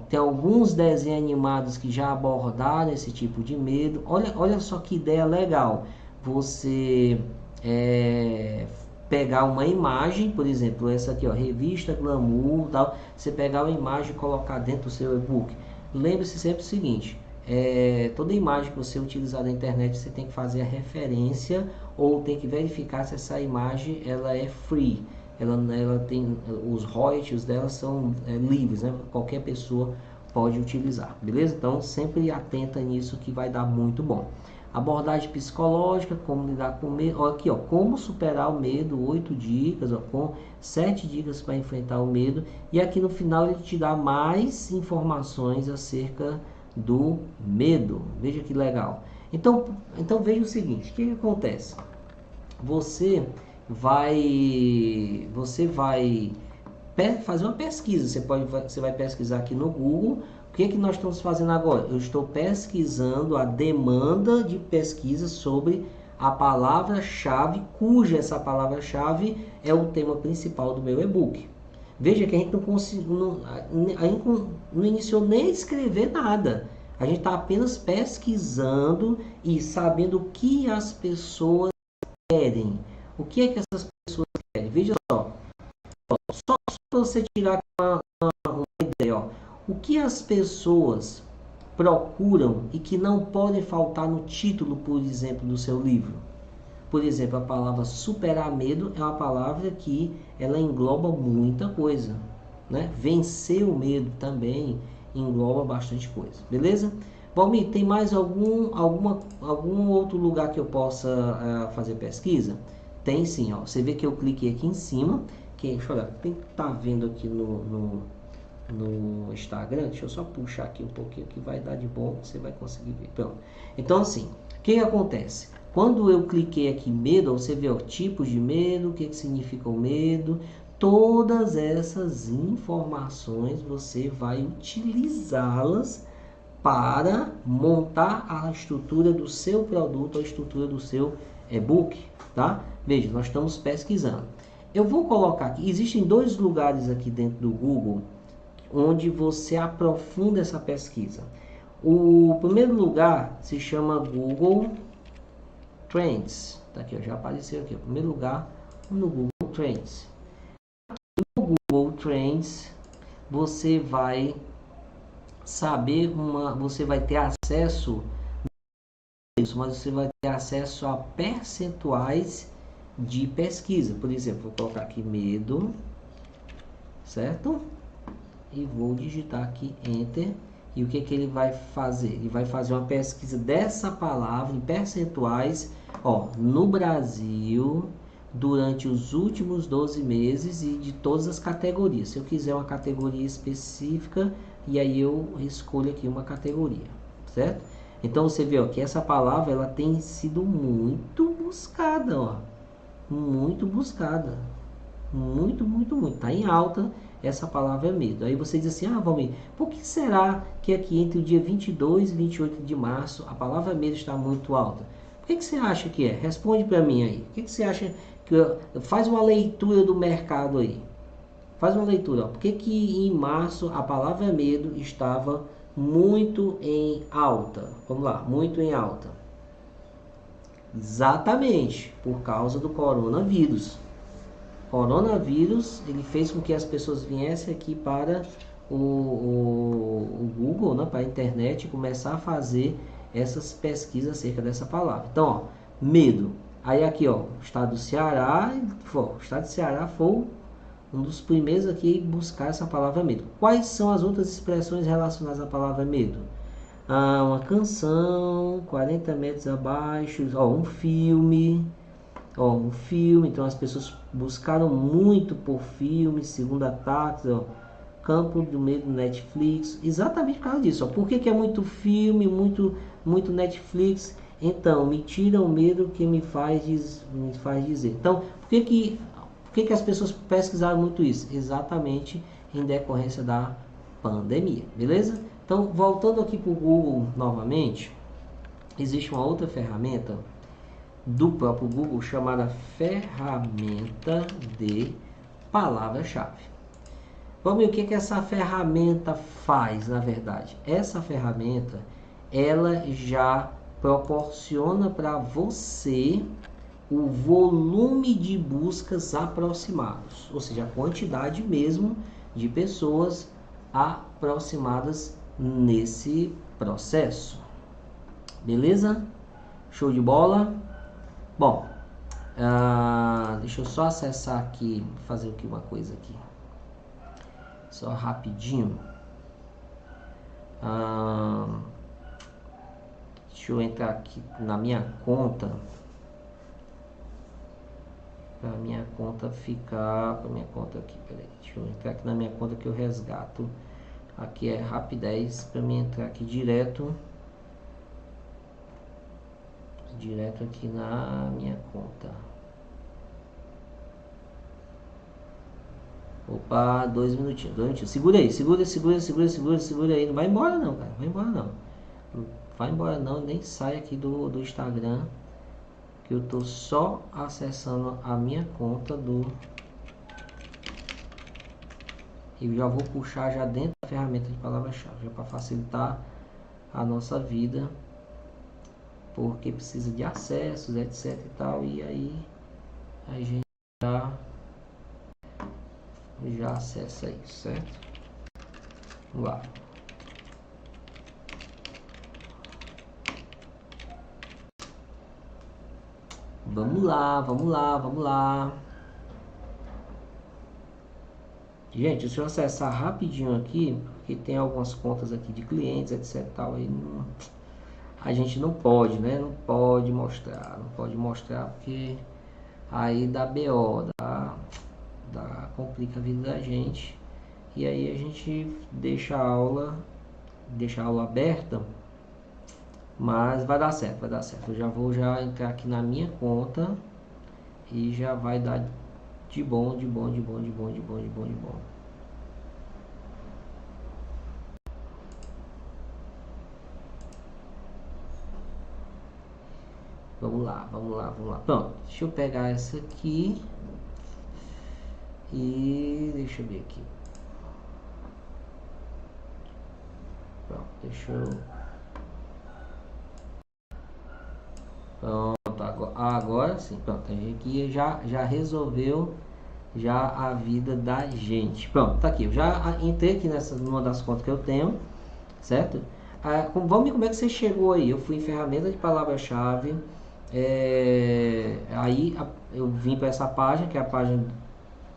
A: Tem alguns desenhos animados que já abordaram esse tipo de medo. Olha só que ideia legal. Você pegar uma imagem, por exemplo, essa aqui, revista Glamour, tal. Você pegar uma imagem e colocar dentro do seu e-book. Lembre-se sempre o seguinte: toda imagem que você utilizar na internet, você tem que fazer a referência ou tem que verificar se essa imagem ela é free. Ela tem os royalties dela são livres, né? Qualquer pessoa pode utilizar, beleza? Então sempre atenta nisso que vai dar muito bom. Abordagem psicológica, como lidar com medo. Aqui, como superar o medo, 8 dicas, com 7 dicas para enfrentar o medo. E aqui no final ele te dá mais informações acerca do medo. Veja que legal. Então veja o seguinte, o que acontece? Você vai fazer uma pesquisa. Você vai pesquisar aqui no Google. O que nós estamos fazendo agora? Eu estou pesquisando a demanda de pesquisa sobre a palavra-chave, cuja essa palavra-chave é o tema principal do meu e-book. Veja que a gente não iniciou nem a escrever nada. A gente está apenas pesquisando e sabendo o que as pessoas querem. O que é que essas pessoas querem? Veja só, só para você tirar uma ideia, ó. O que as pessoas procuram e que não podem faltar no título, por exemplo, do seu livro. Por exemplo, a palavra superar medo é uma palavra que ela engloba muita coisa, né? Vencer o medo também engloba bastante coisa, beleza? Valmir, tem mais algum outro lugar que eu possa fazer pesquisa? Tem sim, ó. Você vê que eu cliquei aqui em cima. Deixa eu olhar, tem que estar vendo aqui no Instagram. Deixa eu só puxar aqui um pouquinho que vai dar de bom, você vai conseguir ver. Pronto. Então assim, o que acontece? Quando eu cliquei aqui medo, você vê ó, tipos de medo, o que significa o medo. Todas essas informações você vai utilizá-las para montar a estrutura do seu produto, a estrutura do seu e-book, tá? Veja, nós estamos pesquisando. Eu vou colocar aqui, existem dois lugares aqui dentro do Google onde você aprofunda essa pesquisa. O primeiro lugar se chama Google Trends. Tá aqui, ó, já apareceu aqui. O primeiro lugar no Google Trends. No Google Trends, você vai saber você vai ter acesso mas você vai ter acesso a percentuais de pesquisa. Por exemplo, vou colocar aqui medo, certo? E vou digitar aqui Enter. E o que ele vai fazer? Ele vai fazer uma pesquisa dessa palavra em percentuais, ó, no Brasil, durante os últimos 12 meses e de todas as categorias. Se eu quiser uma categoria específica, e aí eu escolho aqui uma categoria, certo? Então você vê ó, que essa palavra ela tem sido muito buscada, ó, muito buscada, muito, tá em alta essa palavra medo. Aí você diz assim, ah, Valmir, por que será que aqui entre o dia 22 e 28 de março a palavra medo está muito alta? Por que você acha que é? Responde para mim aí. O que você acha que faz uma leitura do mercado aí? Faz uma leitura. Ó. Por que em março a palavra medo estava muito em alta? Vamos lá, muito em alta. Exatamente, por causa do coronavírus. Coronavírus, ele fez com que as pessoas viessem aqui para o Google, né, para a internet e começar a fazer essas pesquisas acerca dessa palavra. Então, ó, medo. Aí aqui, ó, o estado do Ceará, o estado do Ceará foi um dos primeiros aqui a buscar essa palavra medo. Quais são as outras expressões relacionadas à palavra medo? Ah, uma canção, 40 metros abaixo, ó, um filme, então as pessoas buscaram muito por filmes, segundo ataques, ó, Campo do Medo Netflix, exatamente por causa disso. Ó. Por que é muito filme, muito Netflix? Então, me tira o medo que me faz dizer. Então, por que as pessoas pesquisaram muito isso? Exatamente em decorrência da pandemia, beleza? Então, voltando aqui para o Google novamente, existe uma outra ferramenta do próprio Google chamada ferramenta de palavra-chave. Vamos ver o que essa ferramenta faz, na verdade. Essa ferramenta, ela já proporciona para você o volume de buscas aproximados, ou seja, a quantidade mesmo de pessoas aproximadas nesse processo. Beleza? Show de bola? Bom, deixa eu só acessar aqui, fazer aqui uma coisa aqui, só rapidinho. Deixa eu entrar aqui na minha conta, para minha conta ficar, para minha conta aqui, peraí, deixa eu entrar aqui na minha conta que eu resgato. Aqui é rapidez para mim entrar aqui direto aqui na minha conta. Opa, 2 minutinhos. Segura aí, segura aí. Não vai embora não, cara. Vai embora não, nem sai aqui do Instagram. Que eu tô só acessando a minha conta e já vou puxar já dentro da ferramenta de palavra-chave, já para facilitar a nossa vida, porque precisa de acessos, etc e tal, e aí a gente já acessa isso, certo? Vamos lá. Vamos lá, vamos lá, vamos lá. Gente, deixa eu acessar rapidinho aqui, porque tem algumas contas aqui de clientes, etc e tal, aí não, a gente não pode, né? Não pode mostrar porque aí dá BO, complica a vida da gente. E aí a gente deixa a aula aberta, mas vai dar certo, vai dar certo. Eu já vou entrar aqui na minha conta e já vai dar de bom, de bom, de bom, de bom, de bom, de bom, de bom. Vamos lá, vamos lá, vamos lá. Pronto, deixa eu pegar essa aqui e deixa eu ver aqui. Pronto, deixa eu... Pronto, agora sim, pronto. Aqui já resolveu já a vida da gente. Pronto, tá aqui. Eu já entrei aqui numa das contas que eu tenho, certo? Vamos ver como é que você chegou aí. Eu fui em ferramenta de palavra-chave. Aí eu vim para essa página, que é a página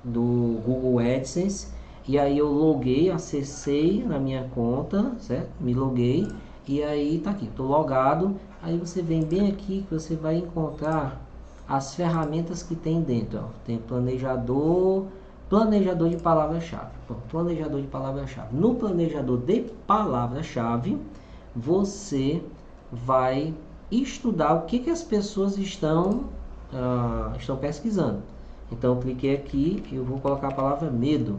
A: do Google AdSense, e aí eu loguei, acessei na minha conta, certo? Me loguei e aí tá aqui, tô logado. Aí você vem bem aqui que você vai encontrar as ferramentas que tem dentro, ó. Tem planejador de palavra-chave. Planejador de palavra-chave. No planejador de palavra-chave, você vai estudar o que as pessoas estão pesquisando. Então eu cliquei aqui e eu vou colocar a palavra medo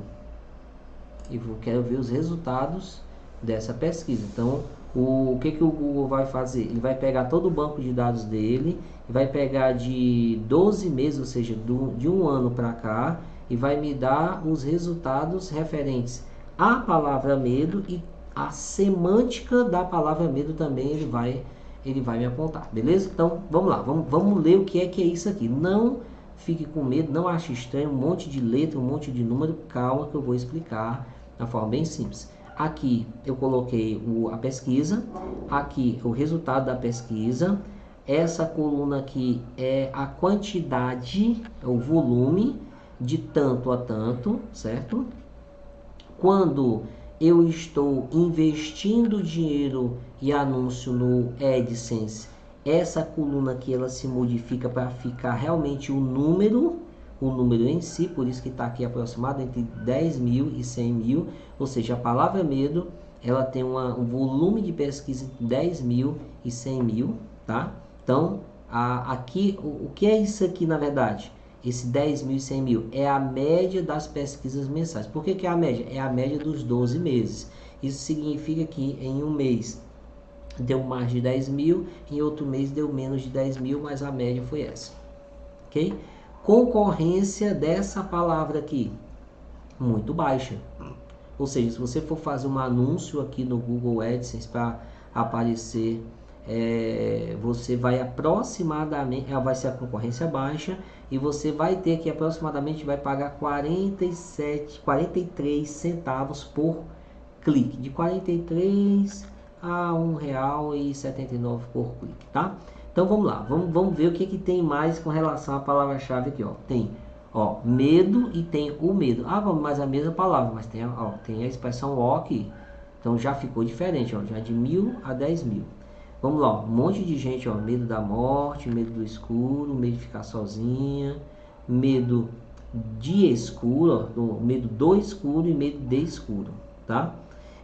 A: e quero ver os resultados dessa pesquisa. Então o que o Google vai fazer? Ele vai pegar todo o banco de dados dele, vai pegar de 12 meses, ou seja, de um ano para cá, e vai me dar os resultados referentes à palavra medo, e a semântica da palavra medo também ele vai me apontar, beleza? Então vamos lá, vamos ler o que é isso aqui. Não fique com medo, não ache estranho, um monte de letra, um monte de número, calma que eu vou explicar de uma forma bem simples. Aqui eu coloquei a pesquisa, aqui o resultado da pesquisa, essa coluna aqui é a quantidade, o volume de tanto a tanto, certo? Quando eu estou investindo dinheiro e anúncio no AdSense, essa coluna aqui ela se modifica para ficar realmente o número em si, por isso que está aqui aproximado entre 10 mil e 100 mil, ou seja, a palavra medo ela tem um volume de pesquisa entre 10 mil e 100 mil, tá? Então, aqui, o que é isso aqui na verdade? Esse 10 mil e 100 mil é a média das pesquisas mensais. Por que é a média? É a média dos 12 meses. Isso significa que em um mês deu mais de 10 mil, em outro mês deu menos de 10 mil, mas a média foi essa. Ok? Concorrência dessa palavra aqui, muito baixa. Ou seja, se você for fazer um anúncio aqui no Google AdSense para aparecer, você vai aproximadamente, vai ser a concorrência baixa, e você vai ter que aproximadamente vai pagar 43 centavos por clique, de 43 a R$1,79 por clique, tá? Então vamos lá, vamos ver o que tem mais com relação à palavra-chave aqui, ó. Tem, ó, medo e tem o medo. Vamos mais a mesma palavra, mas tem, ó, tem a expressão o aqui. Então já ficou diferente, ó, já de 1.000 a 10 mil. Vamos lá, ó, um monte de gente, ó, medo da morte, medo do escuro, medo de ficar sozinha, medo de escuro, ó, medo do escuro e medo de escuro, tá?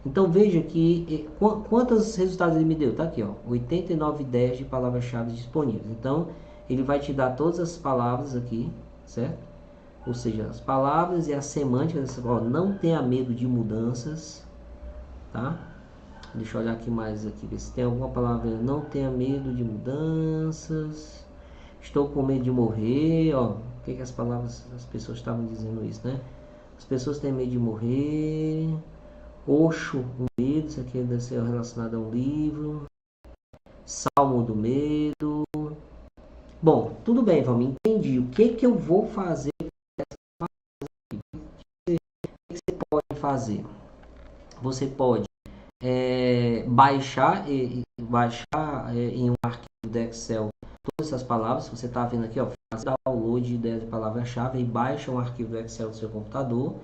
A: Então veja que quantos resultados ele me deu? Tá aqui, ó, 89,10 de palavras-chave disponíveis. Então ele vai te dar todas as palavras aqui, certo? Ou seja, as palavras e a semântica dessa palavra. Não tenha medo de mudanças, tá? Deixa eu olhar aqui mais aqui, ver se tem alguma palavra. Não tenha medo de mudanças. Estou com medo de morrer, ó. O que as palavras, as pessoas estavam dizendo isso, né? As pessoas têm medo de morrer. Oxo, o medo, isso aqui deve ser relacionado a um livro. Salmo do medo. Bom, tudo bem, vamos, entendi. O que que eu vou fazer? O que você pode fazer? Você pode baixar em um arquivo do Excel todas essas palavras. Você está vendo aqui, ó, faz download de palavra-chave e baixa um arquivo do Excel do seu computador.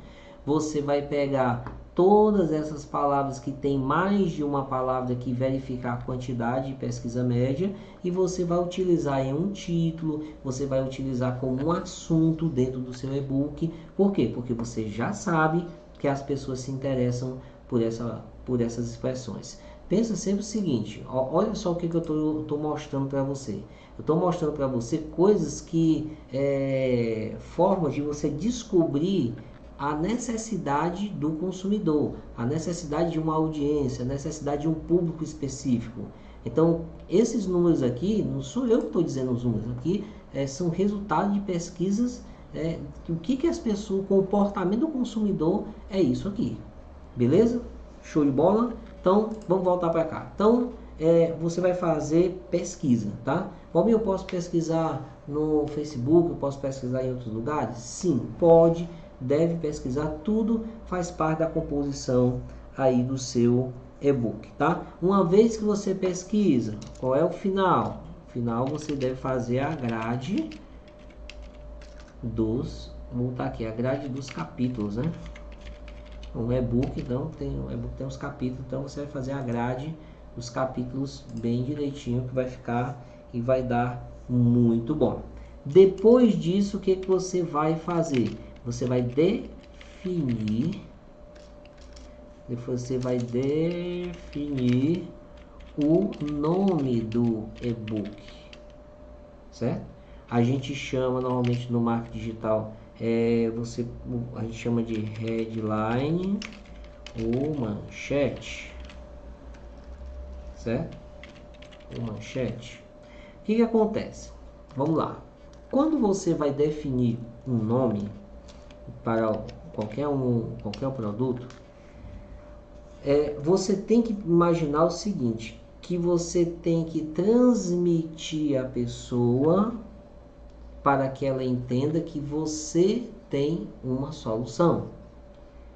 A: Você vai pegar todas essas palavras que tem mais de uma palavra que verificar a quantidade de pesquisa média e você vai utilizar em um título, você vai utilizar como um assunto dentro do seu e-book. Por quê? Porque você já sabe que as pessoas se interessam por essas expressões. Pensa sempre o seguinte, olha só o que eu estou mostrando para você. Eu estou mostrando para você coisas que, formas de você descobrir a necessidade do consumidor, a necessidade de uma audiência, a necessidade de um público específico. Então, esses números aqui, não sou eu que estou dizendo os números aqui, são resultados de pesquisas, o que as pessoas, o comportamento do consumidor é isso aqui. Beleza? Show de bola? Então, vamos voltar para cá. Então, você vai fazer pesquisa, tá? Como eu posso pesquisar no Facebook, eu posso pesquisar em outros lugares? Sim, pode, deve pesquisar, tudo faz parte da composição aí do seu e-book, tá? Uma vez que você pesquisa, qual é o final? No final você deve fazer a grade dos, vou botar aqui, a grade dos capítulos, né? Um e-book, então o e-book tem os capítulos, então você vai fazer a grade dos capítulos bem direitinho, que vai ficar e vai dar muito bom. Depois disso, o que você vai fazer? Você vai definir o nome do e-book, certo? A gente chama normalmente no marketing digital, a gente chama de headline ou manchete, certo? Ou manchete. O que acontece? Vamos lá. Quando você vai definir um nome para qualquer produto, você tem que imaginar o seguinte, que você tem que transmitir à pessoa para que ela entenda que você tem uma solução,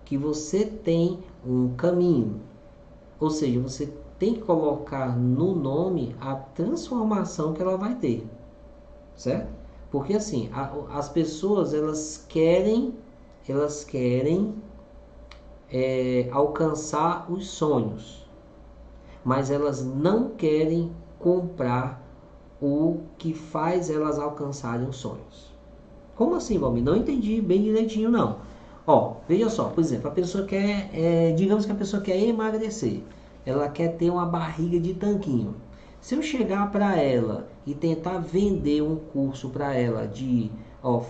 A: que você tem um caminho. Ou seja, você tem que colocar no nome a transformação que ela vai ter, certo? Porque assim, as pessoas elas querem alcançar os sonhos, mas elas não querem comprar o que faz elas alcançarem os sonhos. Como assim, Valmir? Não entendi bem direitinho, não. Ó, veja só, por exemplo, a pessoa quer, digamos que a pessoa quer emagrecer, ela quer ter uma barriga de tanquinho. Se eu chegar para ela e tentar vender um curso para ela de,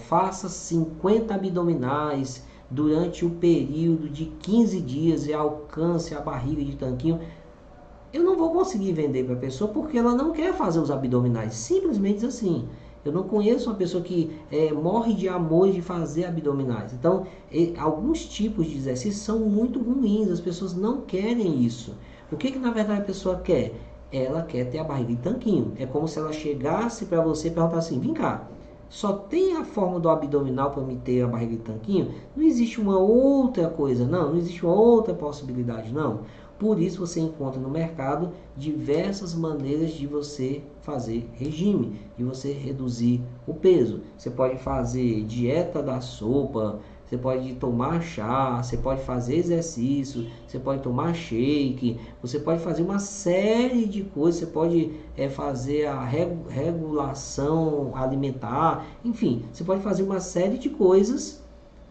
A: faça 50 abdominais durante o período de 15 dias e alcance a barriga de tanquinho, eu não vou conseguir vender para a pessoa porque ela não quer fazer os abdominais, simplesmente assim. Eu não conheço uma pessoa que morre de amor de fazer abdominais. Então, alguns tipos de exercícios são muito ruins, as pessoas não querem isso. O que na verdade a pessoa quer? Ela quer ter a barriga de tanquinho. É como se ela chegasse para você e perguntasse assim, vem cá, só tem a forma do abdominal para me ter a barriga de tanquinho? Não existe uma outra coisa, não existe uma outra possibilidade, não. Por isso você encontra no mercado diversas maneiras de você fazer regime, de você reduzir o peso. Você pode fazer dieta da sopa, você pode tomar chá, você pode fazer exercício, você pode tomar shake, você pode fazer uma série de coisas, você pode fazer a regulação alimentar, enfim, você pode fazer uma série de coisas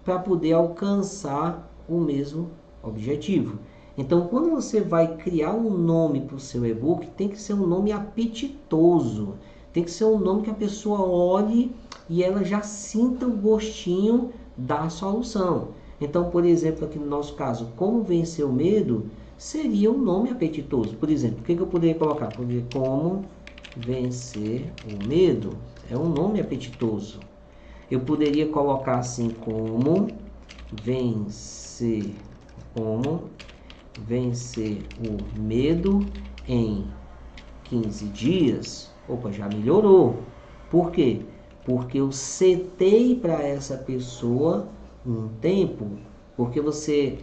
A: para poder alcançar o mesmo objetivo. Então, quando você vai criar um nome para o seu e-book, tem que ser um nome apetitoso. Tem que ser um nome que a pessoa olhe e ela já sinta o gostinho da solução. Então, por exemplo, aqui no nosso caso, como vencer o medo, seria um nome apetitoso. Por exemplo, o que eu poderia colocar? Como vencer o medo. É um nome apetitoso. Eu poderia colocar assim, como vencer vencer o medo em 15 dias. Opa, já melhorou. Por quê? Porque eu setei para essa pessoa um tempo. Porque você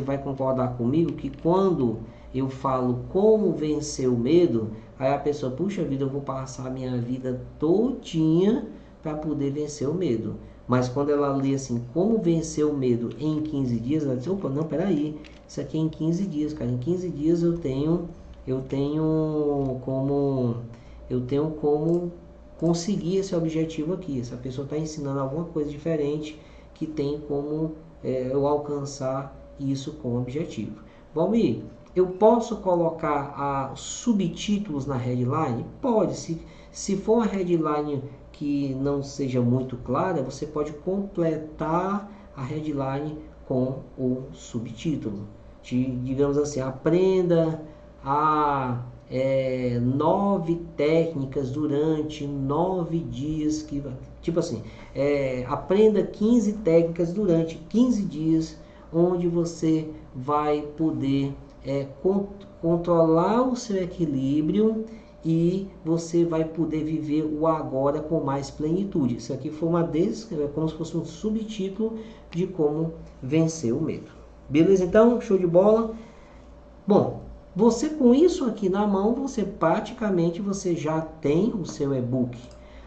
A: vai concordar comigo que quando eu falo como vencer o medo, aí a pessoa, puxa vida, eu vou passar a minha vida todinha para poder vencer o medo. Mas quando ela lê assim, como vencer o medo em 15 dias, ela diz, opa, não, peraí, isso aqui é em 15 dias, cara. Em 15 dias eu tenho como conseguir esse objetivo aqui. Essa pessoa está ensinando alguma coisa diferente que tem como eu alcançar isso com objetivo. Valmir, eu posso colocar subtítulos na headline? Pode. Se for uma headline que não seja muito clara, você pode completar a headline com o subtítulo. Digamos assim, aprenda a 9 técnicas durante 9 dias, tipo assim, aprenda 15 técnicas durante 15 dias, onde você vai poder controlar o seu equilíbrio e você vai poder viver o agora com mais plenitude. Isso aqui foi como se fosse um subtítulo de como vencer o medo. Beleza? Então, show de bola. Bom, você com isso aqui na mão, você praticamente já tem o seu e-book.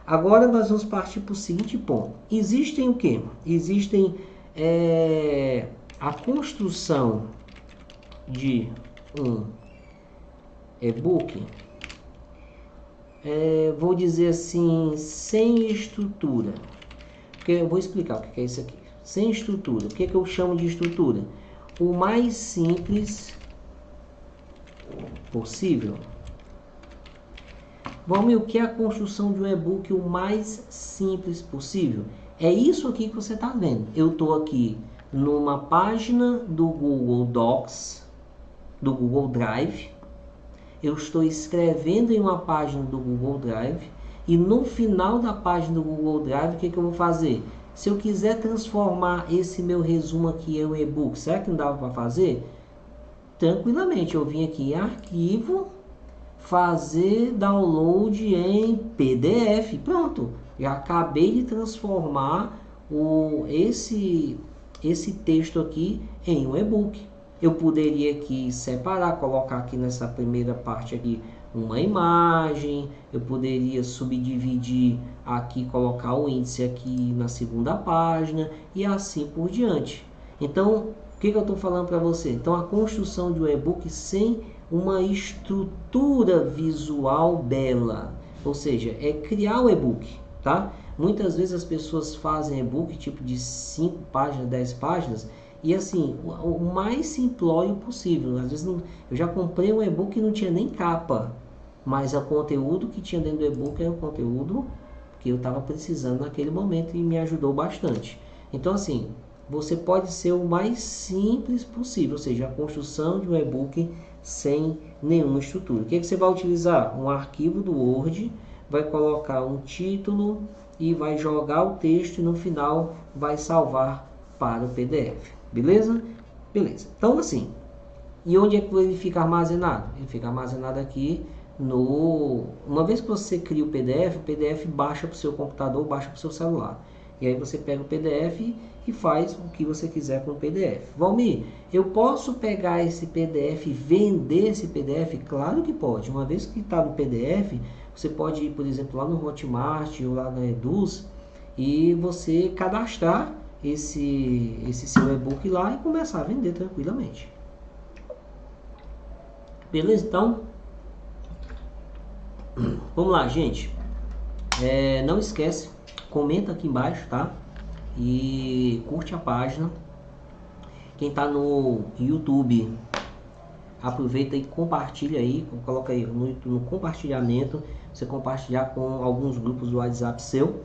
A: Agora nós vamos partir para o seguinte ponto. Existem o quê? Existem a construção de um e-book, vou dizer assim, sem estrutura. Porque eu vou explicar o que é isso aqui. Sem estrutura. O que eu chamo de estrutura? O mais simples possível. Vamos, o que é a construção de um e-book o mais simples possível? É isso aqui que você está vendo. Eu estou aqui numa página do Google Docs, do Google Drive. Eu estou escrevendo em uma página do Google Drive. E no final da página do Google Drive, o que eu vou fazer? Se eu quiser transformar esse meu resumo aqui em um e-book, será que não dava para fazer? Tranquilamente, eu vim aqui em arquivo, fazer download em PDF, pronto, já acabei de transformar esse texto aqui em um e-book. Eu poderia aqui separar, colocar aqui nessa primeira parte aqui uma imagem, eu poderia subdividir aqui, colocar o índice aqui na segunda página e assim por diante. Então, o que eu estou falando para você? Então, a construção de um e-book sem uma estrutura visual bela, ou seja, é criar o e-book, tá? Muitas vezes as pessoas fazem e-book tipo de 5 páginas, 10 páginas, e assim, o mais simplório possível. Às vezes eu já comprei um e-book e não tinha nem capa, mas o conteúdo que tinha dentro do e-book era o conteúdo que eu estava precisando naquele momento e me ajudou bastante. Então assim, você pode ser o mais simples possível, ou seja, a construção de um e-book sem nenhuma estrutura. O que você vai utilizar? Um arquivo do Word, vai colocar um título e vai jogar o texto e no final vai salvar para o PDF. Beleza? Beleza. Então assim, e onde é que ele fica armazenado? Ele fica armazenado aqui uma vez que você cria o PDF baixa para o seu computador, baixa para o seu celular. E aí você pega o PDF e faz o que você quiser com o PDF. Valmir, eu posso pegar esse PDF e vender esse PDF? Claro que pode. Uma vez que está no PDF, você pode ir, por exemplo, lá no Hotmart ou lá na Eduz e você cadastrar esse seu e-book lá e começar a vender tranquilamente. Beleza? Então, vamos lá, gente. Não esquece, comenta aqui embaixo, tá? E curte a página. Quem tá no YouTube, aproveita e compartilha aí, coloca aí no compartilhamento, você compartilhar com alguns grupos do WhatsApp seu,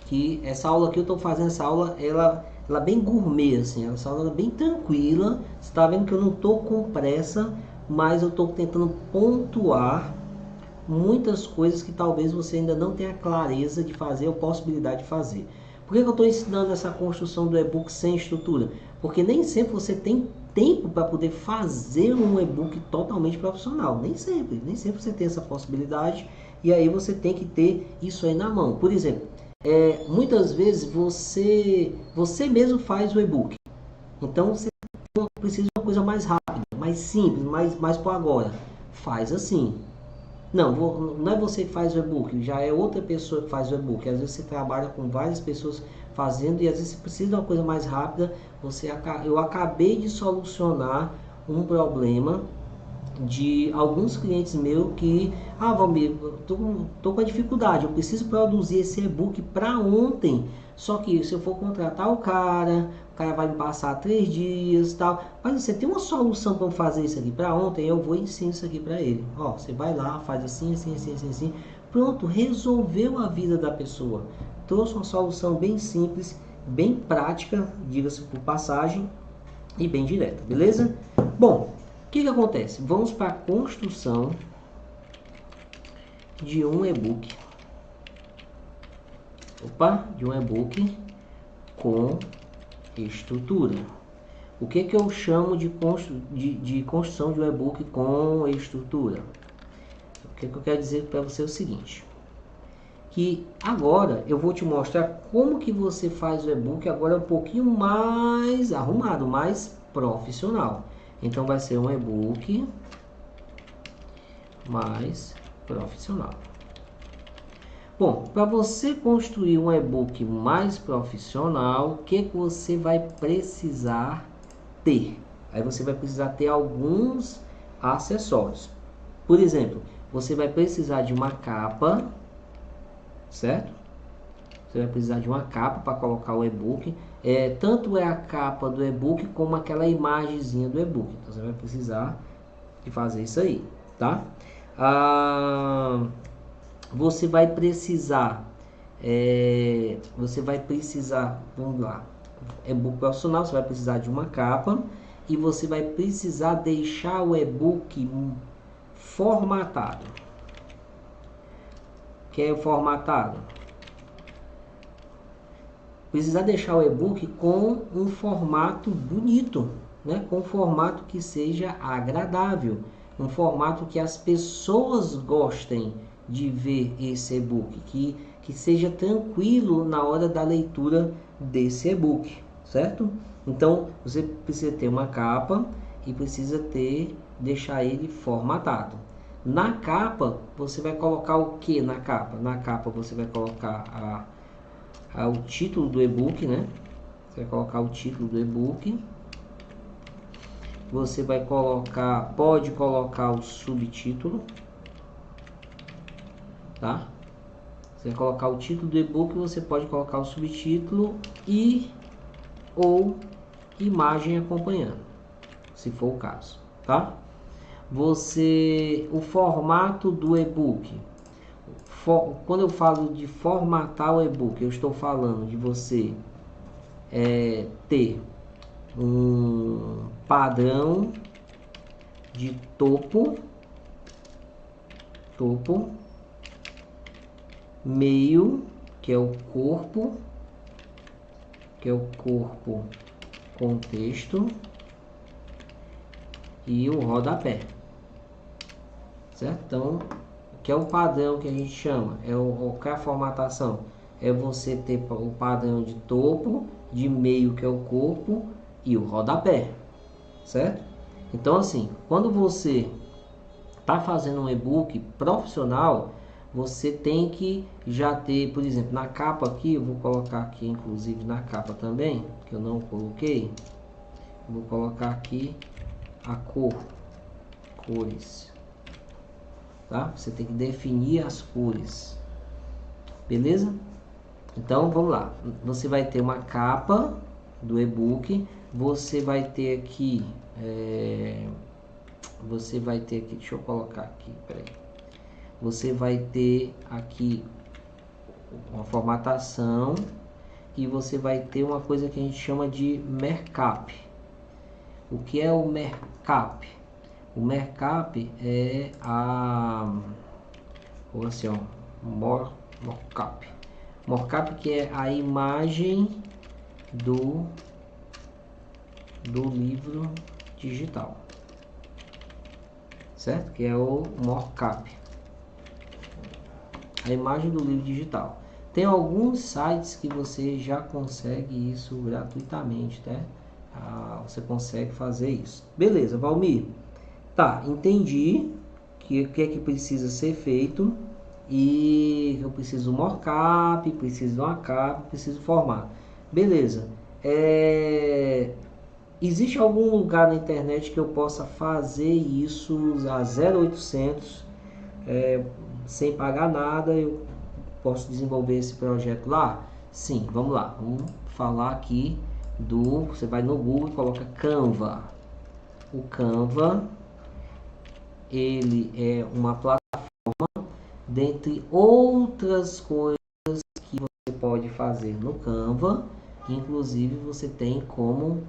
A: que essa aula que eu tô fazendo, essa aula, ela é bem gourmet, assim, essa aula é bem tranquila. Você tá vendo que eu não tô com pressa, mas eu tô tentando pontuar muitas coisas que talvez você ainda não tenha clareza de fazer ou possibilidade de fazer. Por que eu estou ensinando essa construção do e-book sem estrutura? Porque nem sempre você tem tempo para poder fazer um e-book totalmente profissional. Nem sempre você tem essa possibilidade, e aí você tem que ter isso aí na mão. Por exemplo, muitas vezes você mesmo faz o e-book, então você precisa de uma coisa mais rápida, mais simples, mais por agora. Faz assim. Não é você que faz o e-book, já é outra pessoa que faz o e-book. Às vezes você trabalha com várias pessoas fazendo, e às vezes você precisa de uma coisa mais rápida. Eu acabei de solucionar um problema de alguns clientes meus que, Valmir, tô com a dificuldade, eu preciso produzir esse e-book para ontem. Só que se eu for contratar o cara vai me passar 3 dias, tal. Mas você tem uma solução para fazer isso aqui para ontem? Eu vou ensinar isso aqui para ele. Ó, você vai lá, faz assim, assim, assim, assim, assim. Pronto, resolveu a vida da pessoa. Trouxe uma solução bem simples, bem prática, diga-se por passagem, e bem direta, beleza? Bom, o que acontece? Vamos para a construção de um e-book. De um e-book com estrutura. O que eu chamo de construção de um e-book com estrutura? O que eu quero dizer para você é o seguinte, que agora eu vou te mostrar como que você faz o e-book agora um pouquinho mais arrumado, mais profissional. Então vai ser um e-book mais profissional. Bom, para você construir um e-book mais profissional, o que você vai precisar ter? Aí você vai precisar ter alguns acessórios. Por exemplo, você vai precisar de uma capa, certo? Você vai precisar de uma capa para colocar o e-book. Tanto é a capa do e-book como aquela imagenzinha do e-book. Então você vai precisar de fazer isso aí, tá? Você vai precisar, vamos lá, e-book profissional, você vai precisar de uma capa e você vai precisar deixar o e-book formatado. Que é formatado? Precisar deixar o e-book com um formato bonito, né? Com um formato que seja agradável, um formato que as pessoas gostem de ver esse e-book, que seja tranquilo na hora da leitura desse e-book, certo? Então você precisa ter uma capa e precisa deixar ele formatado. Na capa você vai colocar o que na capa? Na capa você vai colocar o título do e-book, né? Você vai colocar o título do e-book. Você vai colocar, pode colocar o subtítulo, tá? Você vai colocar o título do e-book, você pode colocar o subtítulo ou imagem acompanhando, se for o caso, tá? O formato do e-book. Quando eu falo de formatar o e-book, eu estou falando de você ter um padrão de topo, meio, que é o corpo, contexto, e o rodapé, certo? Então, que é o padrão que a gente chama, que é a formatação, é você ter o padrão de topo, de meio, que é o corpo, e o rodapé, certo? Então assim, quando você está fazendo um e-book profissional, você tem que já ter, por exemplo, na capa aqui, eu vou colocar aqui inclusive na capa também, que eu não coloquei, vou colocar aqui a cores, tá? Você tem que definir as cores, beleza? Então vamos lá, você vai ter uma capa do e-book, você vai ter aqui, deixa eu colocar aqui, peraí. Você vai ter aqui uma formatação e você vai ter uma coisa que a gente chama de markup. O que é o markup? O markup é mockup. Mockup que é a imagem do livro digital, certo? Que é o mockup, a imagem do livro digital. Tem alguns sites que você já consegue isso gratuitamente, tá? Você consegue fazer isso. Beleza, Valmir. Tá, entendi que o que é que precisa ser feito. E eu preciso mockup, preciso de uma capa, preciso formar. Beleza. Existe algum lugar na internet que eu possa fazer isso a 0800 sem pagar nada? Eu posso desenvolver esse projeto lá? Sim, vamos lá. Vamos falar aqui do... Você vai no Google e coloca Canva. O Canva, ele é uma plataforma, dentre outras coisas que você pode fazer no Canva. Inclusive você tem como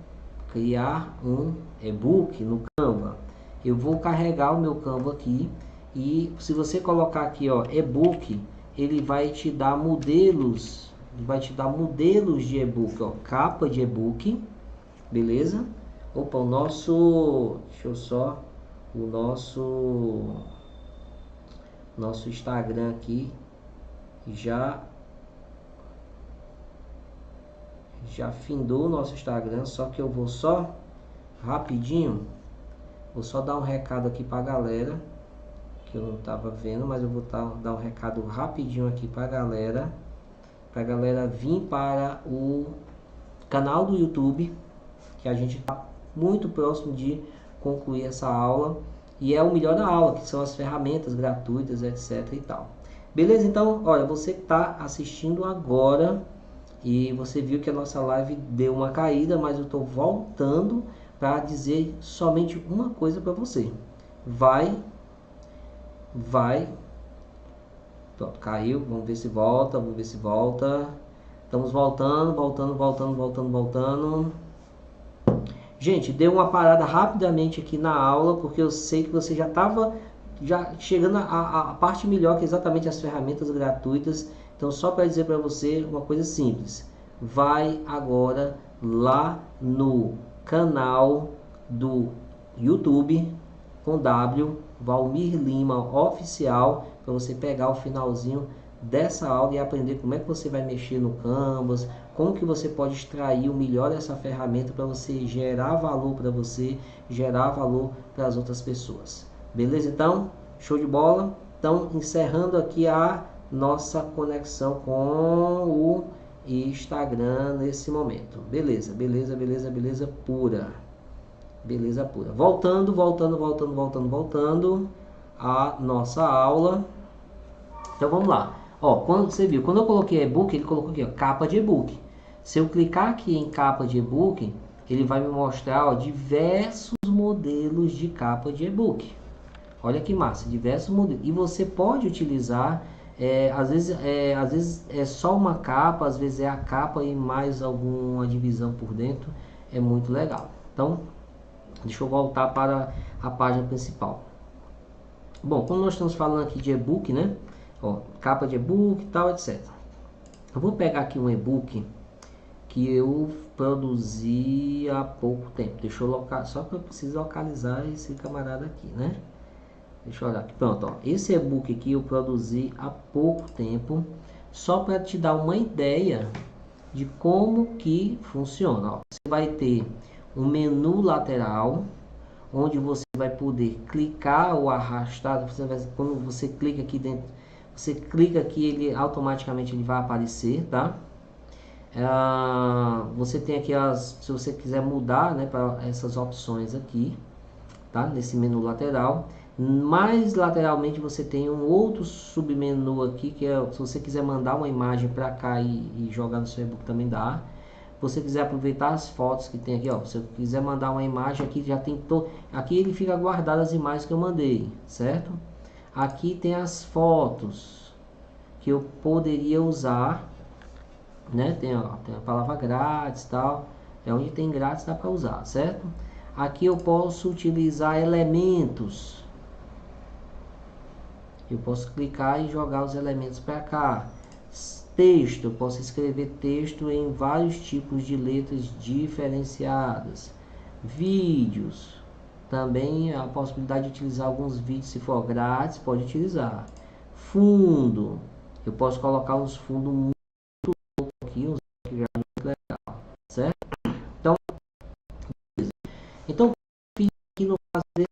A: criar um e-book no Canva. Eu vou carregar o meu Canva aqui e se você colocar aqui, ó, e-book, ele vai te dar modelos, de e-book, ó, capa de e-book, beleza? Opa, o nosso, deixa eu só, o nosso Instagram aqui já findou o nosso Instagram, só que eu vou só rapidinho, vou só dar um recado aqui pra galera, que eu não tava vendo, mas eu vou dar um recado rapidinho aqui pra galera vir para o canal do YouTube, que a gente tá muito próximo de concluir essa aula, e é o melhor da aula, que são as ferramentas gratuitas, etc e tal. Beleza? Então, olha, você que tá assistindo agora, e você viu que a nossa live deu uma caída, mas eu estou voltando para dizer somente uma coisa para você. Vai. Pronto, caiu. Vamos ver se volta. Estamos voltando. Gente, deu uma parada rapidamente aqui na aula, porque eu sei que você já estava chegando a parte melhor, que é exatamente as ferramentas gratuitas. Então, só para dizer para você uma coisa simples, vai agora lá no canal do YouTube com W, Valmir Lima Oficial, para você pegar o finalzinho dessa aula e aprender como é que você vai mexer no Canvas, como que você pode extrair o melhor dessa ferramenta para você gerar valor para você, gerar valor para as outras pessoas. Beleza? Então, show de bola. Então, encerrando aqui a nossa conexão com o Instagram nesse momento. Beleza pura. Beleza pura. Voltando a nossa aula. Então vamos lá. Ó, quando você viu, quando eu coloquei e-book, ele colocou aqui, ó, capa de e-book. Se eu clicar aqui em capa de e-book, ele vai me mostrar, ó, diversos modelos de capa de e-book. Olha que massa, diversos modelos. E você pode utilizar, às vezes é só uma capa, às vezes é a capa e mais alguma divisão por dentro. É muito legal. Então, deixa eu voltar para a página principal. Bom, como nós estamos falando aqui de e-book, né? Ó, capa de e-book e tal, etc. Eu vou pegar aqui um e-book que eu produzi há pouco tempo. Deixa eu localizar, só que eu preciso localizar esse camarada aqui, né? Deixa eu olhar aqui. Pronto, ó. Esse e-book aqui eu produzi há pouco tempo, só para te dar uma ideia de como que funciona. Ó, você vai ter um menu lateral, onde você vai poder clicar ou arrastar. Quando você clica aqui dentro, você clica aqui, ele automaticamente vai aparecer, tá? Você tem aqui se você quiser mudar, né, para essas opções aqui, tá? Nesse menu lateral. Mais lateralmente você tem um outro submenu aqui, que é se você quiser mandar uma imagem para cá e jogar no seu e-book também dá. Se você quiser aproveitar as fotos que tem aqui, ó, se eu quiser mandar uma imagem aqui, já tem aqui ele fica guardado as imagens que eu mandei, certo? Aqui tem as fotos que eu poderia usar, né? Tem a palavra grátis, tal, é onde tem grátis dá para usar, certo? Aqui eu posso utilizar elementos. Eu posso clicar e jogar os elementos para cá. Texto, eu posso escrever texto em vários tipos de letras diferenciadas. Vídeos, Também a possibilidade de utilizar alguns vídeos, se for grátis, pode utilizar. Fundo, eu posso colocar uns fundos muito aqui, uns que já é muito legal, certo? Então, fiz aqui no caso desse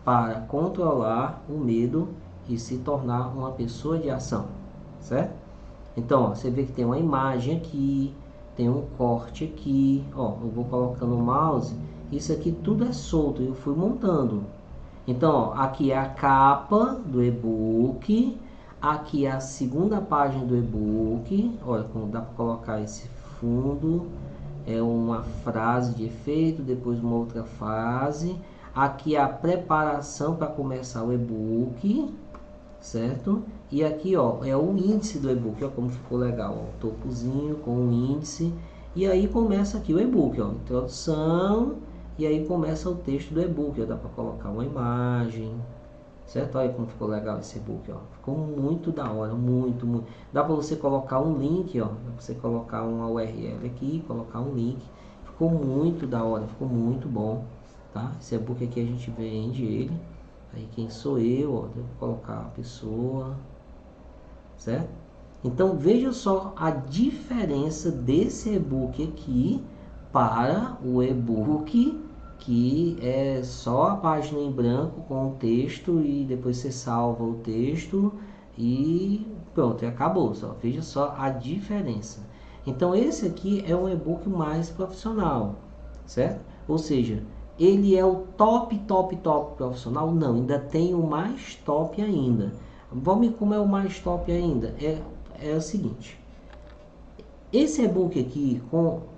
A: para controlar o medo e se tornar uma pessoa de ação, certo? Então, ó, você vê que tem uma imagem aqui, tem um corte aqui, ó, eu vou colocando o mouse, isso aqui tudo é solto, eu fui montando. Então, ó, aqui é a capa do e-book, aqui é a segunda página do e-book, olha como dá para colocar esse fundo, é uma frase de efeito, depois uma outra frase, aqui é a preparação para começar o e-book, certo? E aqui, ó, é o índice do e-book, ó, como ficou legal, ó, o topozinho com o índice, e aí começa aqui o e-book, ó, introdução, e aí começa o texto do e-book, ó, dá para colocar uma imagem, certo? Olha como ficou legal esse e-book, ó, ficou muito da hora, muito, muito. Dá para você colocar um link, ó, dá para você colocar uma URL aqui, colocar um link, ficou muito da hora, ficou muito bom, tá? Esse e-book aqui a gente vende ele. Aí quem sou eu, ó, devo colocar a pessoa, certo? Então veja só a diferença desse e-book aqui para o e-book que é só a página em branco com o texto e depois você salva o texto e pronto, e acabou. Só veja só a diferença. Então esse aqui é um e-book mais profissional, certo? Ou seja, ele é o top profissional? Não, ainda tem o mais top ainda. Vamos como é o mais top ainda? É o seguinte. Esse e-book aqui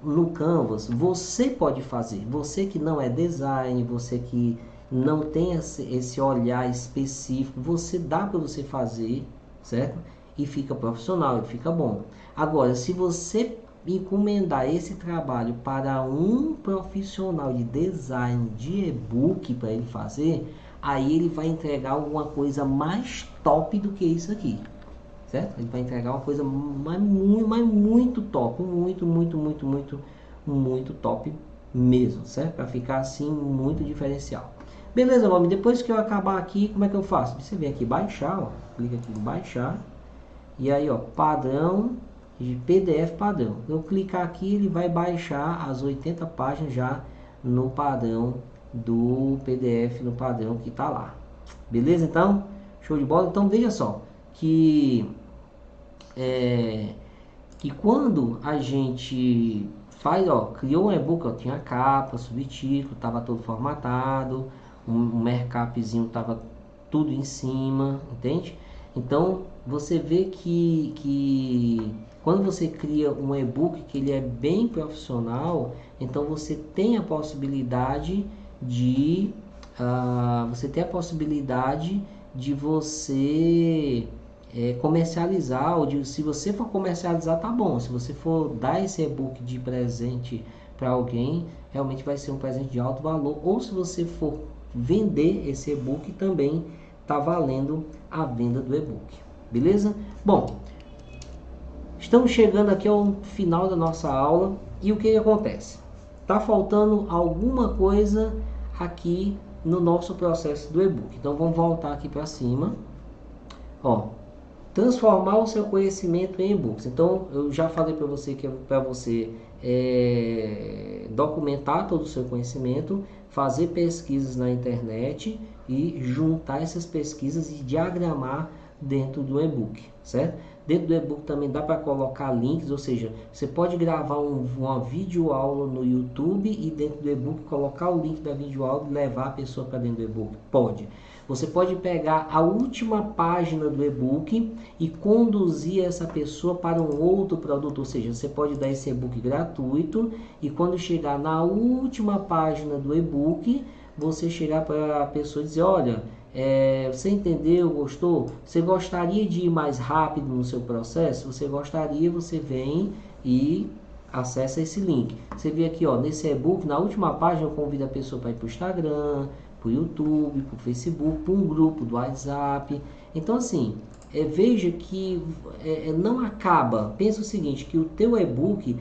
A: no Canvas, você pode fazer. Você que não é design, você que não tem esse olhar específico, dá para você fazer, certo? E fica profissional, e fica bom. Agora, se você encomendar esse trabalho para um profissional de design de e-book para ele fazer, aí ele vai entregar alguma coisa mais top do que isso aqui, certo? Ele vai entregar uma coisa mas muito top, muito top mesmo, certo? Para ficar assim muito diferencial. Beleza, nome. Depois que eu acabar aqui, como é que eu faço? Você vem aqui baixar, ó, clica aqui em baixar e aí, ó, padrão de PDF padrão. Eu clicar aqui, ele vai baixar as 80 páginas já no padrão do PDF, no padrão que tá lá. Beleza? Então, show de bola. Então, veja só que quando a gente faz, ó, criou um e-book, ó, tinha capa, subtítulo, tava todo formatado, um markupzinho tava tudo em cima, entende? Então você vê que quando você cria um e-book que ele é bem profissional, então você tem a possibilidade de você comercializar, ou se você for comercializar, tá bom. Se você for dar esse e-book de presente para alguém, realmente vai ser um presente de alto valor. Ou se você for vender esse e-book, também tá valendo a venda do e-book. Beleza? Bom, estamos chegando aqui ao final da nossa aula e o que acontece? Tá faltando alguma coisa aqui no nosso processo do e-book. Então vamos voltar aqui para cima. Ó, transformar o seu conhecimento em e-books. Então, eu já falei para você que é para você documentar todo o seu conhecimento, fazer pesquisas na internet e juntar essas pesquisas e diagramar dentro do e-book, certo? Dentro do e-book também dá para colocar links, ou seja, você pode gravar uma videoaula no YouTube e dentro do e-book colocar o link da videoaula e levar a pessoa para dentro do e-book. Pode. Você pode pegar a última página do e-book e conduzir essa pessoa para um outro produto, ou seja, você pode dar esse e-book gratuito e quando chegar na última página do e-book, você chegar para a pessoa e dizer, olha, você entendeu, gostou? Você gostaria de ir mais rápido no seu processo? Você gostaria, você vem e acessa esse link. Você vê aqui, ó, nesse e-book, na última página eu convido a pessoa para ir para o Instagram, para o YouTube, para o Facebook, para um grupo do WhatsApp. Então assim, veja que não acaba. Pensa o seguinte, que o teu e-book,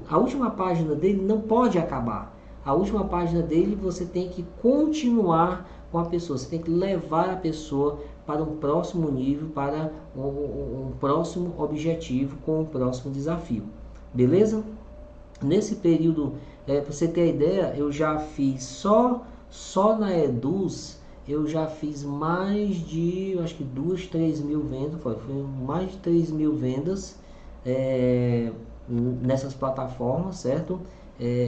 A: a última página dele não pode acabar. a última página dele, você tem que continuar com a pessoa, você tem que levar a pessoa para um próximo nível, para um próximo objetivo, com um próximo desafio, beleza? Nesse período, para você ter a ideia, eu já fiz só na Eduz, eu já fiz mais de, eu acho que 2, 3 mil vendas, foi mais de 3 mil vendas nessas plataformas, certo?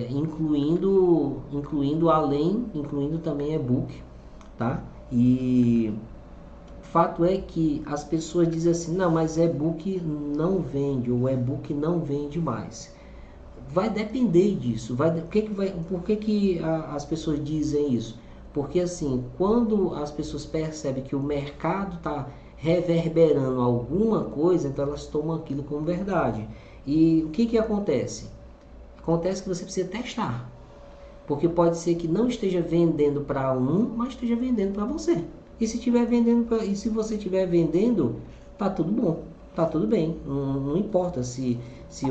A: Incluindo também e-book, tá? E fato é que as pessoas dizem assim, não, mas e-book não vende, ou e-book não vende mais. Vai depender disso. Por que as pessoas dizem isso? Porque assim, quando as pessoas percebem que o mercado está reverberando alguma coisa, então elas tomam aquilo como verdade. E o que acontece? Acontece que você precisa testar. Porque pode ser que não esteja vendendo para um, mas esteja vendendo para você. E se você estiver vendendo, tá tudo bom, tá tudo bem. Não importa se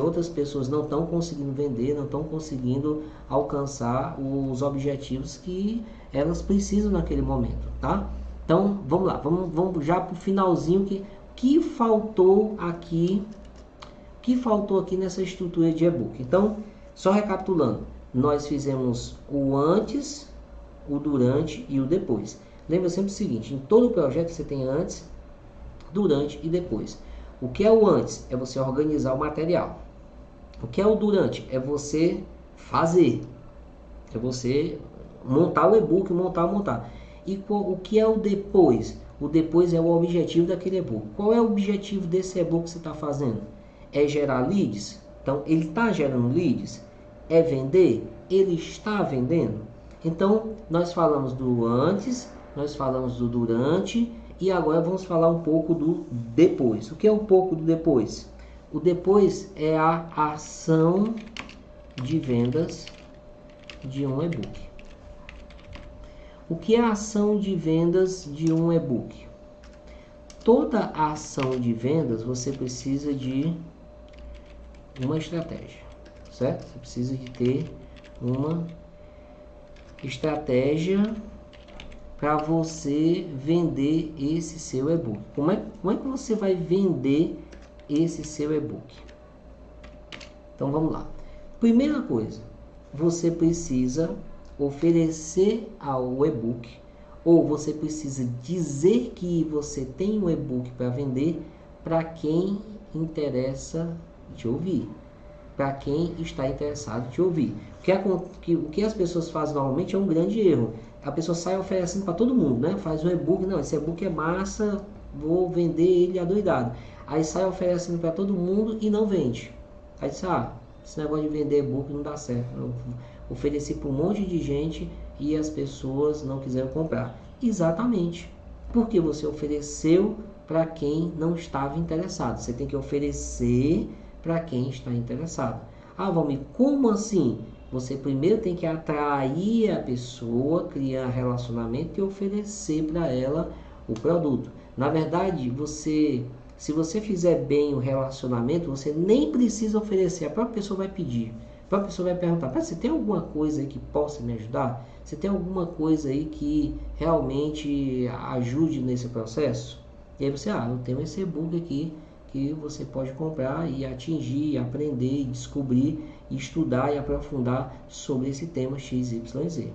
A: outras pessoas não estão conseguindo vender, não estão conseguindo alcançar os objetivos que elas precisam naquele momento, tá? Então, vamos lá, vamos já para o finalzinho que faltou aqui nessa estrutura de e-book. Então, só recapitulando, nós fizemos o antes, o durante e o depois. Lembra sempre o seguinte, em todo projeto você tem antes, durante e depois. O que é o antes? É você organizar o material. O que é o durante? É você fazer. É você montar o e-book, montar. E o que é o depois? O depois é o objetivo daquele e-book. Qual é o objetivo desse e-book que você está fazendo? É gerar leads? Então, ele está gerando leads? É vender? Ele está vendendo? Então, nós falamos do antes, nós falamos do durante e agora vamos falar um pouco do depois. O que é um pouco do depois? O depois é a ação de vendas de um e-book. O que é a ação de vendas de um e-book? Toda a ação de vendas você precisa de uma estratégia, certo? Você precisa de ter uma estratégia para você vender esse seu e-book. Como é que você vai vender esse seu e-book? Então vamos lá. Primeira coisa, você precisa oferecer ao e-book, ou você precisa dizer que você tem um e-book para vender para quem interessa te ouvir, para quem está interessado em te ouvir. O que as pessoas fazem normalmente é um grande erro. A pessoa sai oferecendo para todo mundo, né? Faz um e-book, não, esse e-book é massa, vou vender ele adoidado. Aí sai oferecendo para todo mundo e não vende. Aí diz, esse negócio de vender e-book não dá certo. Eu ofereci para um monte de gente e as pessoas não quiseram comprar. Exatamente. Porque você ofereceu para quem não estava interessado. Você tem que oferecer para quem está interessado. Valmir, como assim? Você primeiro tem que atrair a pessoa, criar relacionamento e oferecer para ela o produto. Na verdade, se você fizer bem o relacionamento, você nem precisa oferecer, a própria pessoa vai pedir. A própria pessoa vai perguntar, você tem alguma coisa aí que possa me ajudar? Você tem alguma coisa aí que realmente ajude nesse processo? E aí você, eu tenho esse e-book aqui que você pode comprar e atingir, aprender, descobrir, estudar e aprofundar sobre esse tema XYZ.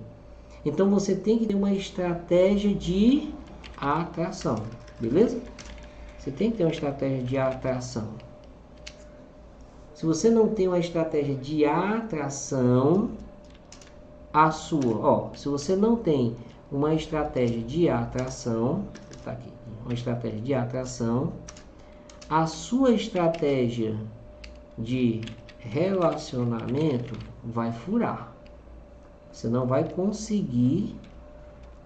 A: Então você tem que ter uma estratégia de atração, beleza? Você tem que ter uma estratégia de atração. Se você não tem uma estratégia de atração, se você não tem uma estratégia de atração, tá aqui, uma estratégia de atração, a sua estratégia de relacionamento vai furar. Você não vai conseguir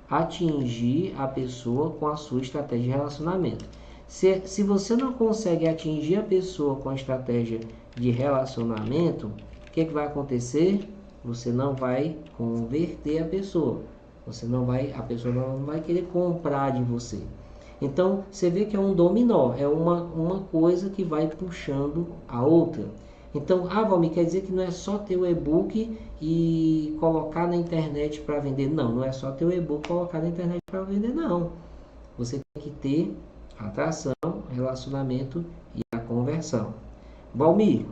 A: atingir a pessoa com a sua estratégia de relacionamento. Se você não consegue atingir a pessoa com a estratégia de relacionamento, o que vai acontecer? Você não vai converter a pessoa. A pessoa não vai querer comprar de você. Então, você vê que é um dominó, é uma coisa que vai puxando a outra. Então, Valmir, quer dizer que não é só ter o e-book e colocar na internet para vender? Não, não é só ter o e-book e colocar na internet para vender, não. Você tem que ter atração, relacionamento e a conversão. Valmir,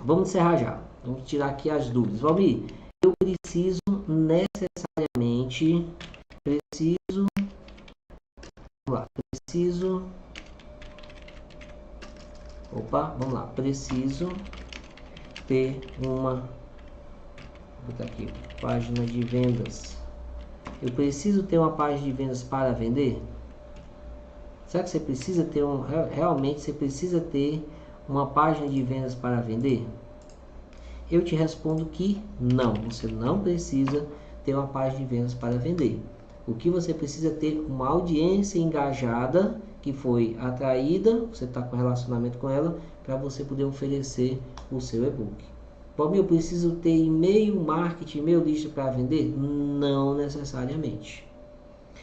A: vamos encerrar já. Vamos tirar aqui as dúvidas. Valmir, eu preciso necessariamente, preciso ter uma, vou botar aqui, página de vendas. Eu preciso ter uma página de vendas para vender? Será que você precisa ter realmente você precisa ter uma página de vendas para vender? Eu te respondo que não, você não precisa ter uma página de vendas para vender. O que você precisa ter uma audiência engajada, que foi atraída, você está com relacionamento com ela, para você poder oferecer o seu e-book. Bom, eu preciso ter e-mail marketing, e-mail lista para vender? Não necessariamente.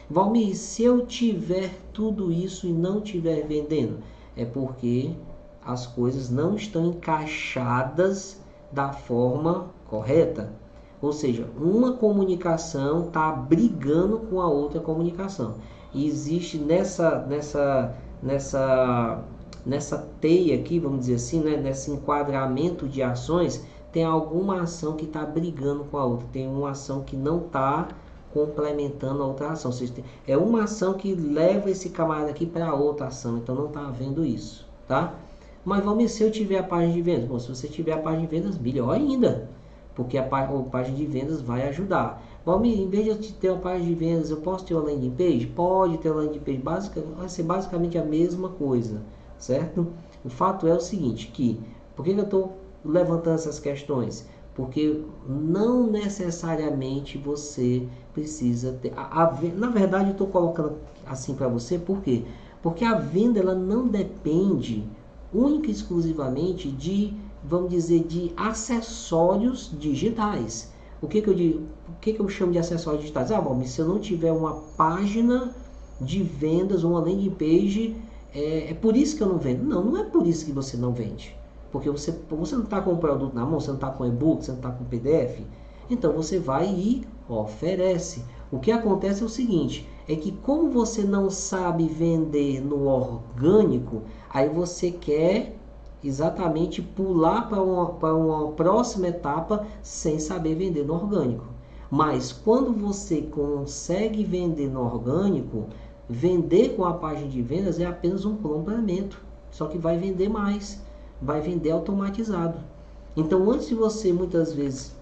A: Valmir, se eu tiver tudo isso e não estiver vendendo, é porque as coisas não estão encaixadas da forma correta. Ou seja, uma comunicação está brigando com a outra comunicação. E existe nessa teia aqui, vamos dizer assim, né? Nesse enquadramento de ações, tem alguma ação que está brigando com a outra. Tem uma ação que não está complementando a outra ação. Ou seja, é uma ação que leva esse camarada aqui para outra ação. Então não está havendo isso, tá? Mas vamos, se eu tiver a página de vendas. Bom, se você tiver a página de vendas, melhor ainda, porque a página de vendas vai ajudar. Valmir, em vez de eu ter uma página de vendas, eu posso ter uma landing page? Pode ter uma landing page, vai ser basicamente a mesma coisa, certo? O fato é o seguinte, que, por que eu estou levantando essas questões? Porque não necessariamente você precisa ter... na verdade, eu estou colocando assim para você, por quê? Porque a venda, ela não depende única e exclusivamente de, vamos dizer, de acessórios digitais. O que eu chamo de acessórios digitais? Bom, se eu não tiver uma página de vendas, uma landing page, é por isso que eu não vendo. Não, não é por isso que você não vende. Porque você não está com o produto na mão, você não está com e-book, você não está com PDF. Então você vai e oferece. O que acontece é o seguinte, é que como você não sabe vender no orgânico, aí você quer exatamente pular para uma próxima etapa sem saber vender no orgânico. Mas quando você consegue vender no orgânico, vender com a página de vendas é apenas um complemento, só que vai vender mais, vai vender automatizado. Então, antes de você muitas vezes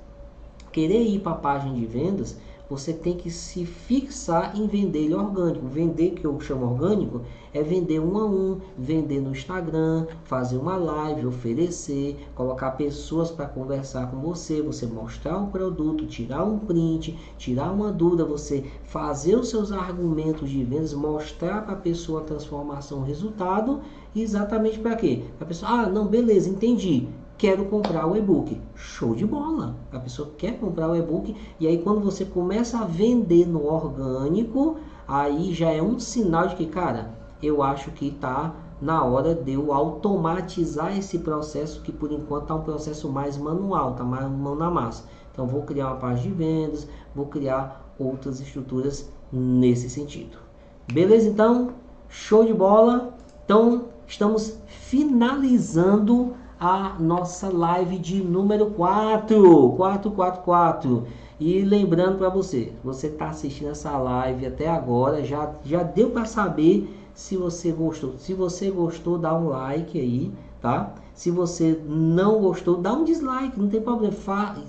A: querer ir para a página de vendas, você tem que se fixar em vender ele orgânico. Vender, que eu chamo orgânico, é vender um a um, vender no Instagram, fazer uma live, oferecer, colocar pessoas para conversar com você, você mostrar o produto, tirar um print, tirar uma dúvida, você fazer os seus argumentos de vendas, mostrar para a pessoa a transformação, o resultado, exatamente para quê? Para a pessoa, não, beleza, entendi. Quero comprar o e-book. Show de bola! A pessoa quer comprar o e-book e aí quando você começa a vender no orgânico, aí já é um sinal de que, cara, eu acho que está na hora de eu automatizar esse processo, que por enquanto está um processo mais manual, está mais mão na massa. Então vou criar uma página de vendas, vou criar outras estruturas nesse sentido. Beleza então? Show de bola! Então estamos finalizando a nossa live de número 444. E lembrando para você está assistindo essa live até agora, já deu para saber se você gostou. Se você gostou, dá um like aí, tá? Se você não gostou, dá um dislike, não tem problema.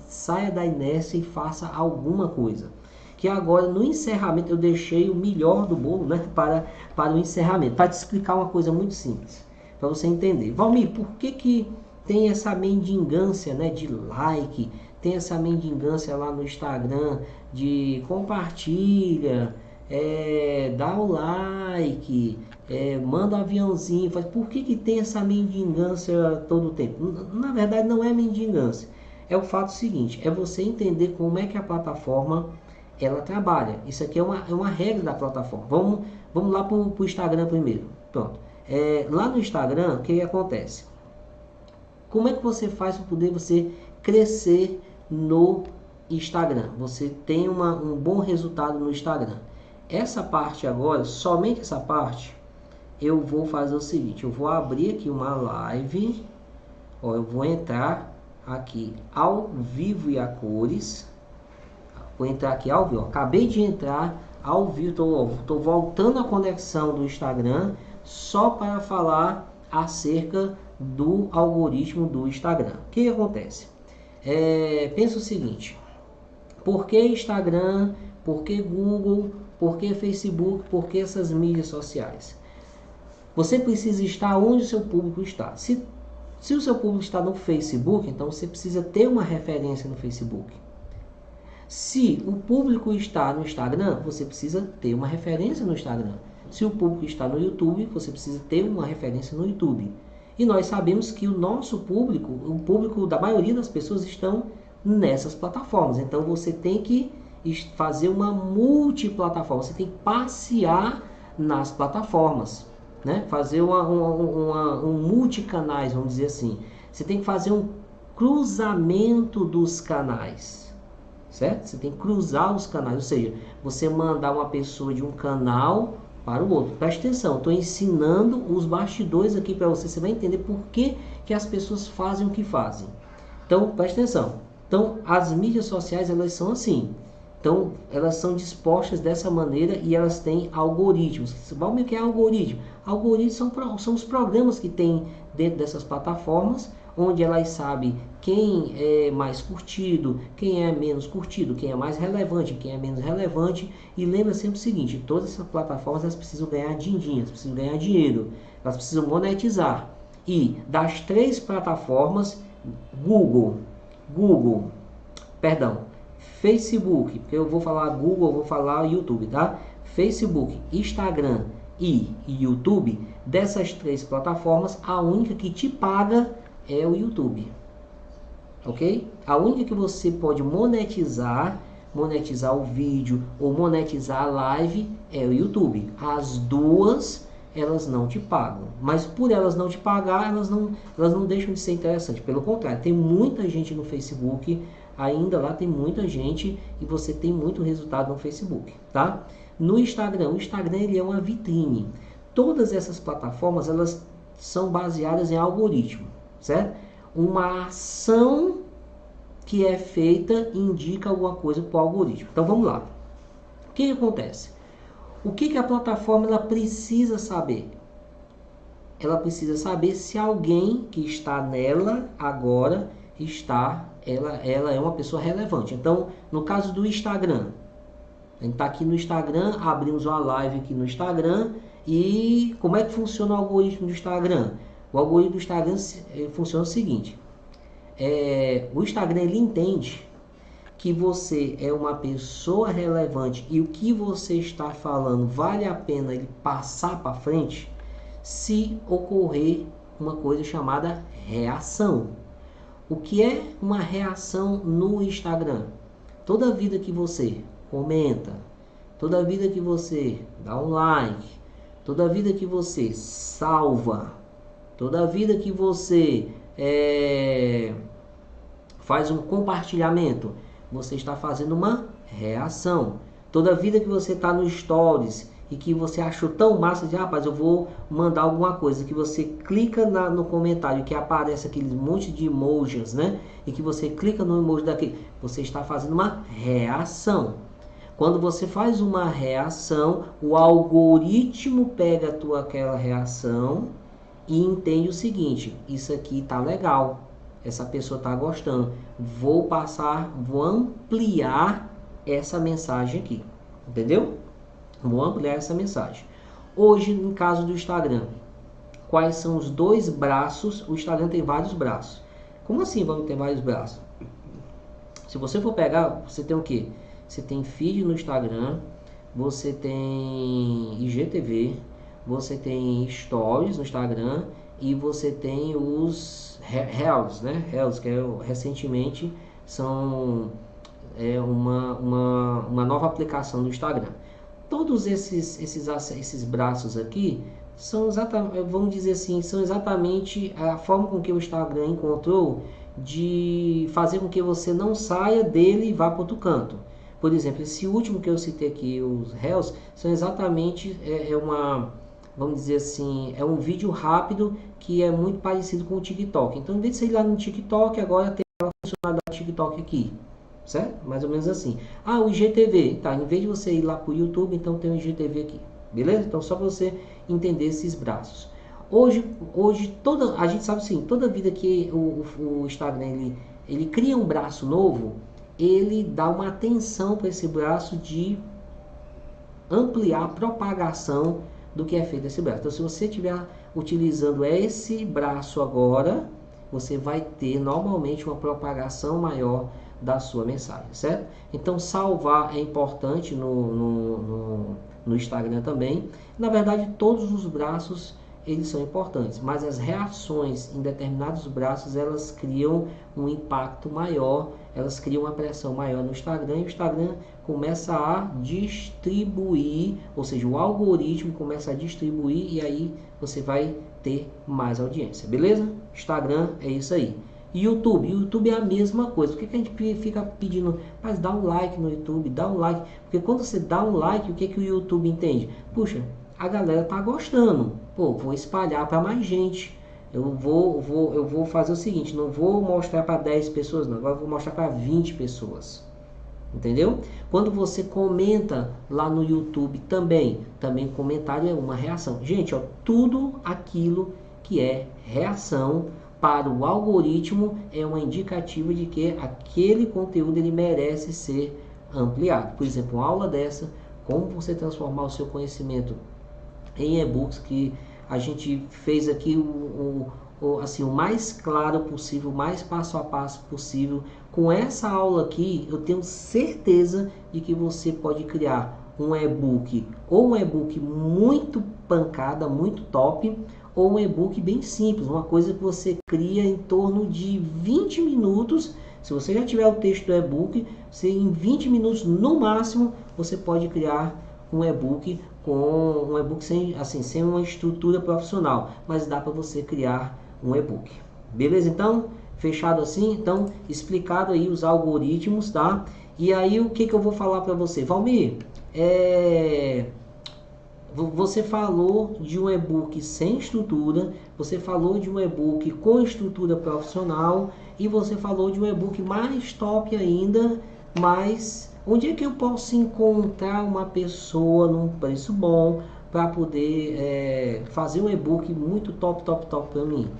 A: Saia da inércia e faça alguma coisa. Que agora no encerramento eu deixei o melhor do bolo, né, para o encerramento, para te explicar uma coisa muito simples, para você entender. Valmir, por que tem essa mendigância, né, de like, tem essa mendigância lá no Instagram de compartilha, dá o like, manda um aviãozinho, por que tem essa mendigância todo o tempo? Na verdade não é mendigância, é o fato seguinte, é você entender como é que a plataforma ela trabalha. Isso aqui é uma regra da plataforma. Vamos lá para o Instagram primeiro. Pronto. Lá no Instagram, o que acontece? Como é que você faz para poder você crescer no Instagram? Você tem um bom resultado no Instagram. Essa parte agora, somente essa parte, eu vou fazer o seguinte, eu vou abrir aqui uma live, ó, eu vou entrar aqui ao vivo e a cores, vou entrar aqui ao vivo, acabei de entrar ao vivo, tô voltando a conexão do Instagram só para falar acerca do algoritmo do Instagram. O que acontece? Pensa o seguinte, por que Instagram, por que Google, por que Facebook, por que essas mídias sociais? Você precisa estar onde o seu público está. Se o seu público está no Facebook, então você precisa ter uma referência no Facebook. Se o público está no Instagram, você precisa ter uma referência no Instagram. Se o público está no YouTube, você precisa ter uma referência no YouTube. E nós sabemos que o nosso público, o público da maioria das pessoas estão nessas plataformas. Então você tem que fazer uma multiplataforma, você tem que passear nas plataformas, né? Fazer um multicanais, vamos dizer assim. Você tem que fazer um cruzamento dos canais, certo? Você tem que cruzar os canais, ou seja, você mandar uma pessoa de um canal para o outro. Preste atenção, estou ensinando os bastidores aqui para você. Você vai entender por que as pessoas fazem o que fazem. Então, preste atenção. Então, as mídias sociais, elas são assim. Então, elas são dispostas dessa maneira e elas têm algoritmos. O que é algoritmo? Algoritmos são os programas que tem dentro dessas plataformas, onde elas sabem quem é mais curtido, quem é menos curtido, quem é mais relevante, quem é menos relevante. E lembra sempre o seguinte, todas essas plataformas elas precisam ganhar din-din, elas precisam ganhar dinheiro, elas precisam monetizar. E das 3 plataformas, Facebook, porque eu vou falar Google, eu vou falar YouTube, tá? Facebook, Instagram e YouTube, dessas 3 plataformas, a única que te paga é o YouTube, ok? A única que você pode monetizar o vídeo ou monetizar a live é o YouTube. As duas, elas não te pagam, mas por elas não te pagar, elas não deixam de ser interessantes. Pelo contrário, tem muita gente no Facebook, ainda lá tem muita gente e você tem muito resultado no Facebook, tá? No Instagram, o Instagram ele é uma vitrine. Todas essas plataformas, elas são baseadas em algoritmo, certo? Uma ação que é feita indica alguma coisa para o algoritmo. Então vamos lá. O que acontece? O que a plataforma ela precisa saber? Ela precisa saber se alguém que está nela agora ela é uma pessoa relevante. Então, no caso do Instagram, a gente está aqui no Instagram, abrimos uma live aqui no Instagram. E como é que funciona o algoritmo do Instagram? O algoritmo do Instagram funciona o seguinte, o Instagram ele entende que você é uma pessoa relevante e o que você está falando vale a pena ele passar para frente se ocorrer uma coisa chamada reação. O que é uma reação no Instagram? Toda vida que você comenta, toda vida que você dá um like, toda vida que você salva, toda vida que você faz um compartilhamento, você está fazendo uma reação. Toda vida que você está no Stories e que você achou tão massa de rapaz, eu vou mandar alguma coisa, que você clica no comentário que aparece aquele monte de emojis, né? E que você clica no emoji daquele, você está fazendo uma reação. Quando você faz uma reação, o algoritmo pega aquela reação e entende o seguinte, isso aqui tá legal, essa pessoa tá gostando, vou ampliar essa mensagem aqui, entendeu? Vou ampliar essa mensagem. Hoje, no caso do Instagram, quais são os 2 braços? O Instagram tem vários braços. Como assim vamos ter vários braços? Se você for pegar, você tem o quê? Você tem feed no Instagram, você tem IGTV, você tem stories no Instagram e você tem os Reels, né? Reels, que recentemente são uma nova aplicação do Instagram. Todos esses braços aqui são exatamente, vamos dizer assim, são exatamente a forma com que o Instagram encontrou de fazer com que você não saia dele e vá para outro canto. Por exemplo, esse último que eu citei aqui, os Reels, são exatamente vamos dizer assim, é um vídeo rápido que é muito parecido com o TikTok. Então, em vez de você ir lá no TikTok, agora tem a funcionalidade do TikTok aqui, certo? Mais ou menos assim. Ah, o IGTV, tá? Em vez de você ir lá para o YouTube, então tem o IGTV aqui, beleza? Então, só para você entender esses braços. Hoje a gente sabe assim, toda vida que o Instagram ele cria um braço novo, ele dá uma atenção para esse braço de ampliar a propagação do que é feito esse braço. Então, se você estiver utilizando esse braço agora, você vai ter normalmente uma propagação maior da sua mensagem, certo? Então, salvar é importante no Instagram também. Na verdade, todos os braços eles são importantes, mas as reações em determinados braços elas criam um impacto maior, elas criam uma pressão maior no Instagram e o Instagram começa a distribuir, ou seja, o algoritmo começa a distribuir e aí você vai ter mais audiência, beleza? Instagram é isso aí. YouTube é a mesma coisa. Por que a gente fica pedindo, mas dá um like no YouTube, dá um like? Porque quando você dá um like, o que o YouTube entende? Puxa, a galera tá gostando, pô, vou espalhar para mais gente. Eu vou fazer o seguinte, não vou mostrar para 10 pessoas não, agora vou mostrar para 20 pessoas. Entendeu? Quando você comenta lá no YouTube também comentário é uma reação. Gente, ó, tudo aquilo que é reação para o algoritmo é uma indicativa de que aquele conteúdo ele merece ser ampliado. Por exemplo, uma aula dessa, como você transformar o seu conhecimento em e-books, que a gente fez aqui assim, o mais claro possível, o mais passo a passo possível. Com essa aula aqui, eu tenho certeza de que você pode criar um e-book, ou um e-book muito pancada, muito top, ou um e-book bem simples, uma coisa que você cria em torno de 20 minutos. Se você já tiver o texto do e-book, você, em 20 minutos no máximo, você pode criar um e-book sem uma estrutura profissional, mas dá para você criar um e-book. Beleza? Então, fechado assim? Então, explicado aí os algoritmos, tá? E aí, o que eu vou falar para você? Valmir, você falou de um e-book sem estrutura, você falou de um e-book com estrutura profissional e você falou de um e-book mais top ainda, mas onde é que eu posso encontrar uma pessoa num preço bom para poder fazer um e-book muito top para mim?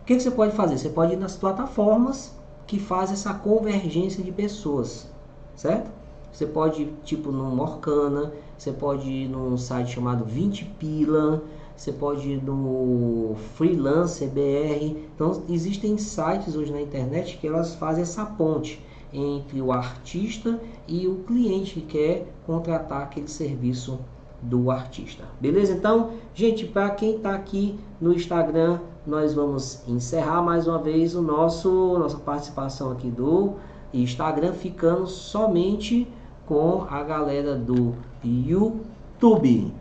A: O que você pode fazer? Você pode ir nas plataformas que fazem essa convergência de pessoas, certo? Você pode ir tipo no Morcana, você pode ir num site chamado 20 Pila, você pode ir no Freelancer BR. Então existem sites hoje na internet que elas fazem essa ponte entre o artista e o cliente que quer contratar aquele serviço do artista. Beleza? Então, gente, para quem está aqui no Instagram, nós vamos encerrar mais uma vez nossa participação aqui do Instagram, ficando somente com a galera do YouTube.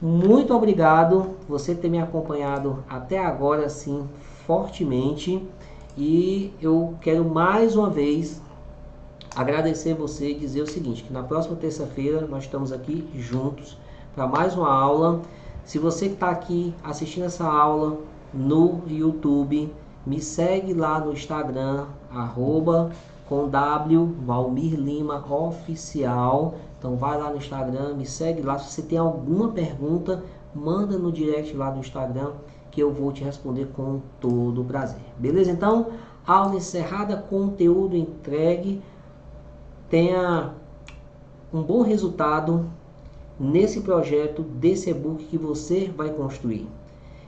A: Muito obrigado você ter me acompanhado até agora, assim, fortemente. E eu quero mais uma vez agradecer você e dizer o seguinte, que na próxima terça-feira nós estamos aqui juntos para mais uma aula. Se você que está aqui assistindo essa aula no YouTube, me segue lá no Instagram, @Valmir Lima Oficial. Então vai lá no Instagram, me segue lá. Se você tem alguma pergunta, manda no direct lá do Instagram que eu vou te responder com todo o prazer. Beleza? Então, aula encerrada, conteúdo entregue. Tenha um bom resultado nesse projeto desse e-book que você vai construir.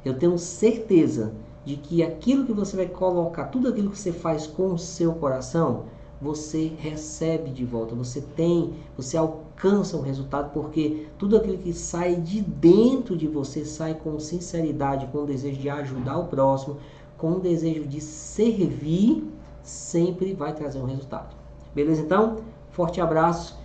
A: Eu tenho certeza de que aquilo que você vai colocar, tudo aquilo que você faz com o seu coração, você recebe de volta, você alcança um resultado, porque tudo aquilo que sai de dentro de você sai com sinceridade, com o desejo de ajudar o próximo, com o desejo de servir, sempre vai trazer um resultado. Beleza? Então, forte abraço